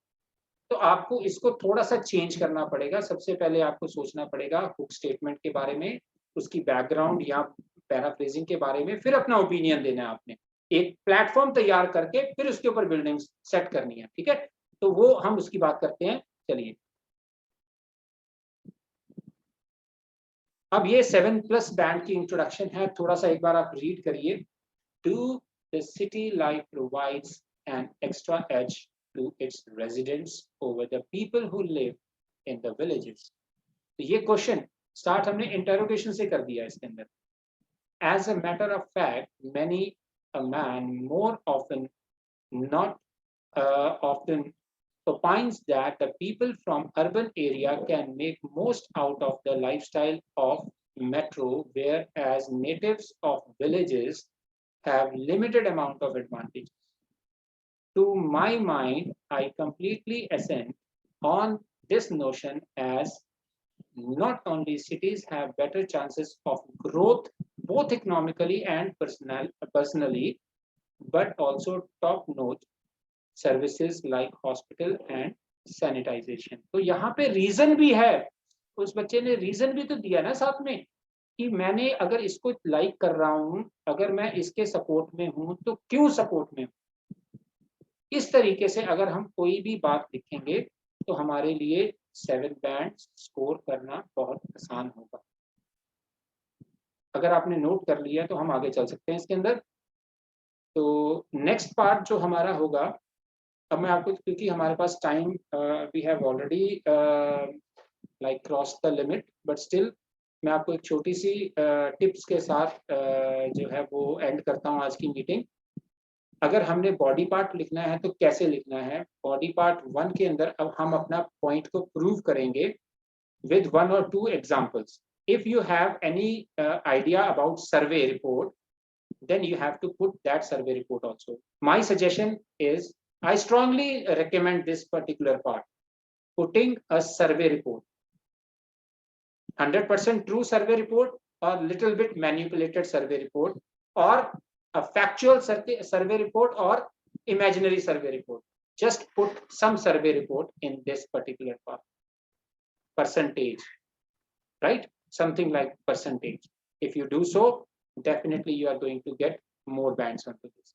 तो आपको इसको थोड़ा सा चेंज करना पड़ेगा। सबसे पहले आपको सोचना पड़ेगा हुक स्टेटमेंट के बारे में, उसकी बैकग्राउंड या पैराफ्रेजिंग के बारे में, फिर अपना ओपिनियन देना है आपने, एक प्लेटफॉर्म तैयार करके फिर उसके ऊपर बिल्डिंग सेट करनी है। ठीक है, तो वो हम उसकी बात करते हैं। चलिए, अब ये 7+ बैंड की इंट्रोडक्शन है, थोड़ा सा एक बार आप रीड करिए। Do the city life provides an extra edge to its residents over the people who live in the villages? तो ये क्वेश्चन स्टार्ट हमने इंटरोगेशन से कर दिया इसके अंदर। As a matter of fact, many a man more often not often opines that the people from urban area can make most out of the lifestyle of metro, whereas natives of villages have limited amount of advantages. To my mind, I completely assent on this notion, as not only cities have better chances of growth, both economically and personally, but also top-notch services like hospital and sanitation. तो यहाँ पे रीजन भी है, उस बच्चे ने रीजन भी तो दिया ना साथ में कि मैंने अगर इसको लाइक कर रहा हूँ, अगर मैं इसके सपोर्ट में हूँ तो क्यों सपोर्ट में हूँ। इस तरीके से अगर हम कोई भी बात लिखेंगे तो हमारे लिए 7 बैंड स्कोर करना बहुत आसान होगा। अगर आपने नोट कर लिया तो हम आगे चल सकते हैं इसके अंदर। तो नेक्स्ट पार्ट जो हमारा होगा, अब मैं आपको, क्योंकि हमारे पास time we have already like cross the limit, but still मैं आपको एक छोटी सी टिप्स के साथ जो है वो एंड करता हूँ आज की मीटिंग। अगर हमने बॉडी पार्ट लिखना है तो कैसे लिखना है? बॉडी पार्ट 1 के अंदर अब हम अपना पॉइंट को प्रूव करेंगे with 1 or 2 examples. If you have any idea about survey report, then you have to put that survey report also. My suggestion is, I strongly recommend this particular part, putting a survey report. 100% true survey report or little bit manipulated survey report, or a factual survey report or imaginary survey report. Just put some survey report in this particular part. Percentage, right? Something like percentage. If you do so, definitely you are going to get more bands onto this.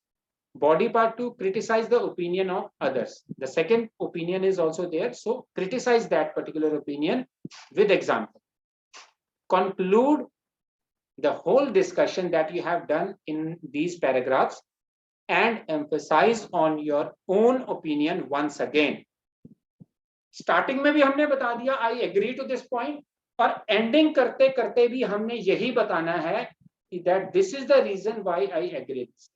Body part 2, criticize the opinion of others. The second opinion is also there, so criticize that particular opinion with example. Conclude the whole discussion that you have done in these paragraphs and emphasize on your own opinion once again. Starting में भी हमने बता दिया I agree to this point, और एंडिंग करते करते भी हमने यही बताना है कि that this is the reason why I agree this.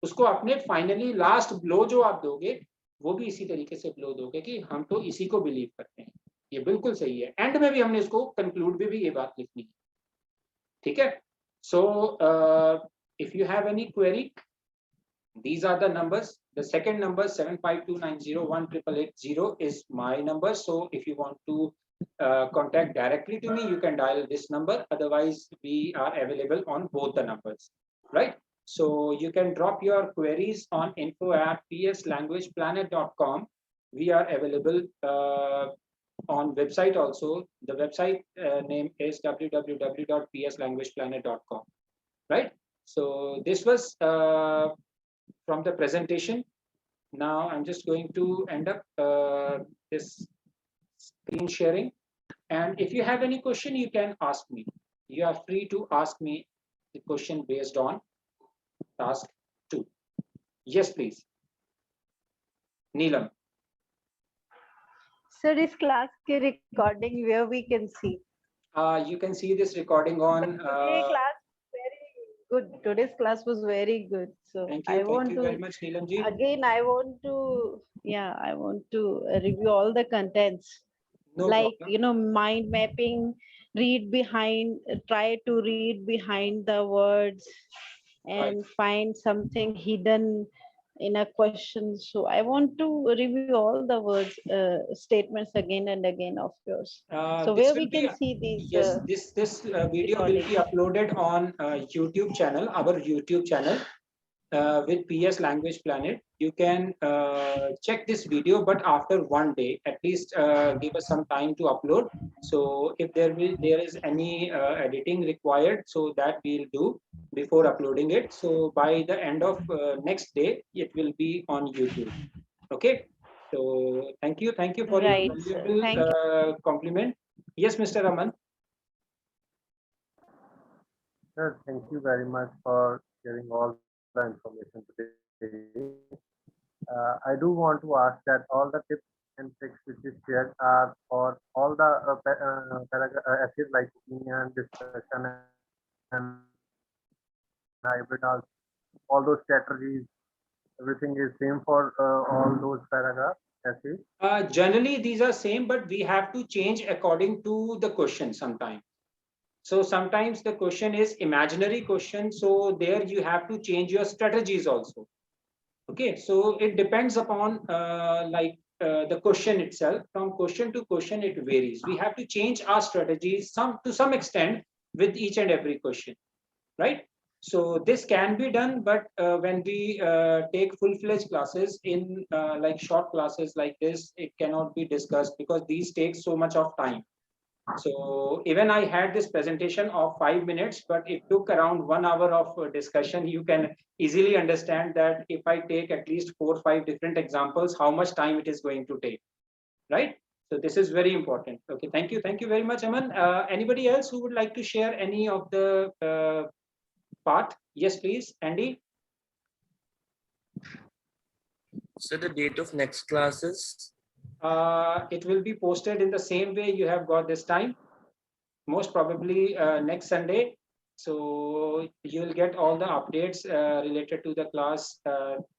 उसको अपने फाइनली लास्ट ब्लो जो आप दोगे वो भी इसी तरीके से ब्लो दोगे कि हम तो इसी को बिलीव करते हैं, ये बिल्कुल सही है। एंड में भी हमने इसको कंक्लूड में भी ये बात लिखनी है, ठीक है। So if you have any query, these are the numbers. The second number 7529018880 is my number, so if you want to contact directly to me, you can dial this number. Otherwise we are available on both the numbers, right? So you can drop your queries on info@pslanguageplanet.com. we are available on website also. The website name is www.pslanguageplanet.com, right? So this was from the presentation. Now I'm just going to end up this screen sharing, and if you have any question you can ask me. You are free to ask me the question based on task 2. Yes please. Neelam. Sir, is class ke recording where we can see? You can see this recording on class good. Today's class was very good. So thank you very much, Neelam ji. Again, I want to review all the contents. No like problem. You know, mind mapping, try to read behind the words and find something hidden in a question. So I want to review all the words, statements again and again of yours. So where we can see these. Yes, this video will be uploaded on YouTube channel, our YouTube channel with PS Language Planet. You can check this video, but after one day at least, give us some time to upload. So if there is any editing required, so that we'll do before uploading it. So by the end of next day it will be on YouTube. Okay, so thank you for your valuable compliment. Yes, Mr. Raman. Sir, thank you very much for sharing all the information today. I do want to ask that all the tips and tricks which is shared are for all the essays like opinion, discussion, and hybrid, all those strategies, everything is same for all those paragraphs essays? Generally these are same, but we have to change according to the question sometimes. So sometimes the question is imaginary question, so there you have to change your strategies also. Okay, so it depends upon the question itself. From question to question it varies. We have to change our strategies to some extent with each and every question, right? So this can be done, but when we take full-fledged classes in like short classes like this, it cannot be discussed because these take so much of time. So even I had this presentation of 5 minutes, but it took around 1 hour of discussion. You can easily understand that if I take at least 4 or 5 different examples, how much time it is going to take, right? So this is very important. Okay, thank you very much, Aman. Anybody else who would like to share any of the part? Yes, please, Andy. So the date of next classes? It will be posted in the same way you have got this time. Most probably next Sunday, So you will get all the updates related to the class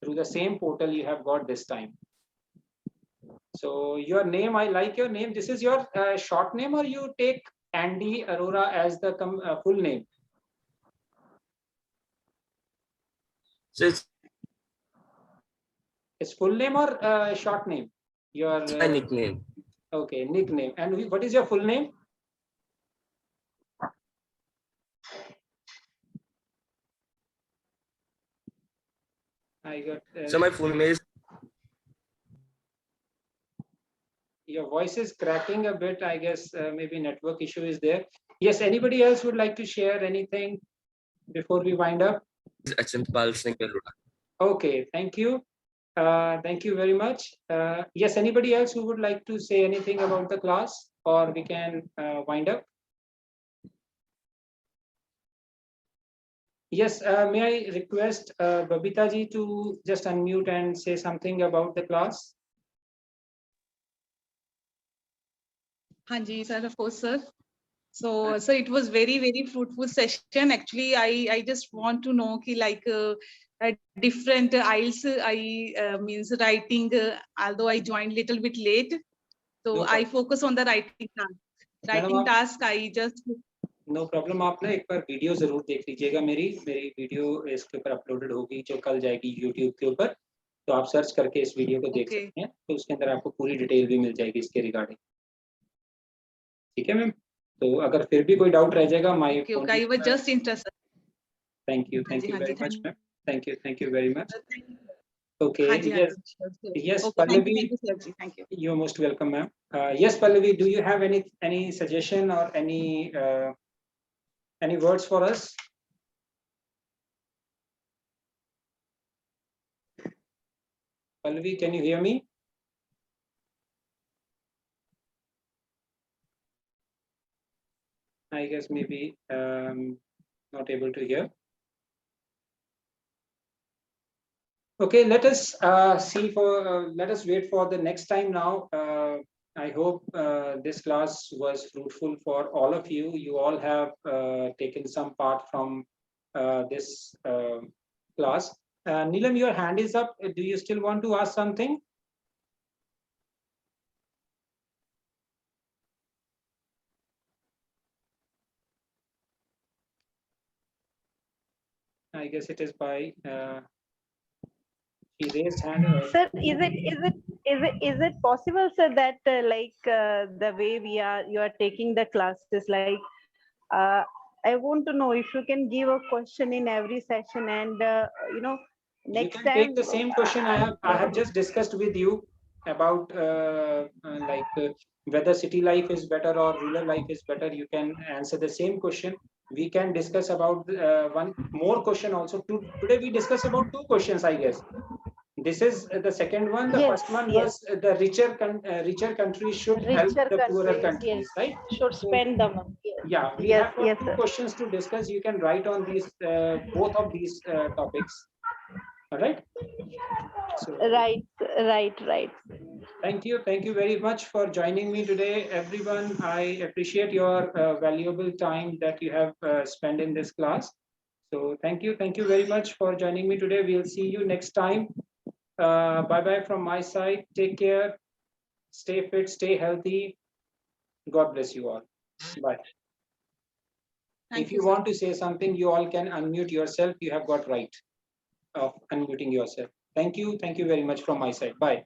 through the same portal you have got this time. So your name, I like your name. This is your short name, or you take Andy Arora as the full name? So it's full name or short name? Your my nickname. Okay, nickname. And what is your full name? I got. So my full name is. Your voice is cracking a bit. I guess maybe network issue is there. Yes. Anybody else would like to share anything before we wind up? Achinpal Singh Arora. Okay. Thank you. Thank you very much. Yes. Anybody else who would like to say anything about the class, or we can wind up? Yes, may I request Babita ji to just unmute and say something about the class? Hanji, sir, of course, sir. So, sir, it was very fruitful session. Actually, I just want to know ki like different IELTS, means writing. Although I joined little bit late, so No I focus on the writing task. Writing task, I just. No problem. आप ना एक बार वीडियो जरूर देख लीजिएगा. मेरी वीडियो इसके ऊपर अपलोडेड होगी जो कल जाएगी यूट्यूब के ऊपर. तो आप सर्च करके इस वीडियो को देख सकते हैं. तो उसके अंदर आपको पूरी डिटेल भी मिल जाएगी इसके रिगार्डिंग. ठीक है मैम. तो अगर फिर भी कोई डाउट रह जाएगा my I was just interested. Thank you very much ma'am. Thank you very much. Okay. Yes, Pallavi. Thank you. You're most welcome, ma'am. Yes, Pallavi, do you have any suggestion or any words for us? Pallavi, can you hear me? I guess maybe not able to hear. Okay, let us let us wait for the next time now. I hope this class was fruitful for all of you. You all have taken some part from this class. Neelam, your hand is up. Do you still want to ask something? I guess it is by. He raised hand. Sir, is it possible, sir, that the way you are taking the classes, like I want to know if you can give a question in every session, and next you can time take the same question I have just discussed with you about whether city life is better or rural life is better. You can answer the same question. We can discuss about one more question also. Today we discuss about two questions, I guess. This is the second one. The first one was the richer countries should help the poorer countries, right? Should spend the money. Yeah, we have two questions to discuss. You can write on these both of these topics. All right. So, right. Thank you very much for joining me today, everyone. I appreciate your valuable time that you have spent in this class. So thank you very much for joining me today. We'll see you next time. Bye from my side. Take care. Stay fit. Stay healthy. God bless you all. Bye. If you want to say something, you all can unmute yourself. You have got right of unmuting yourself. Thank you very much from my side. Bye.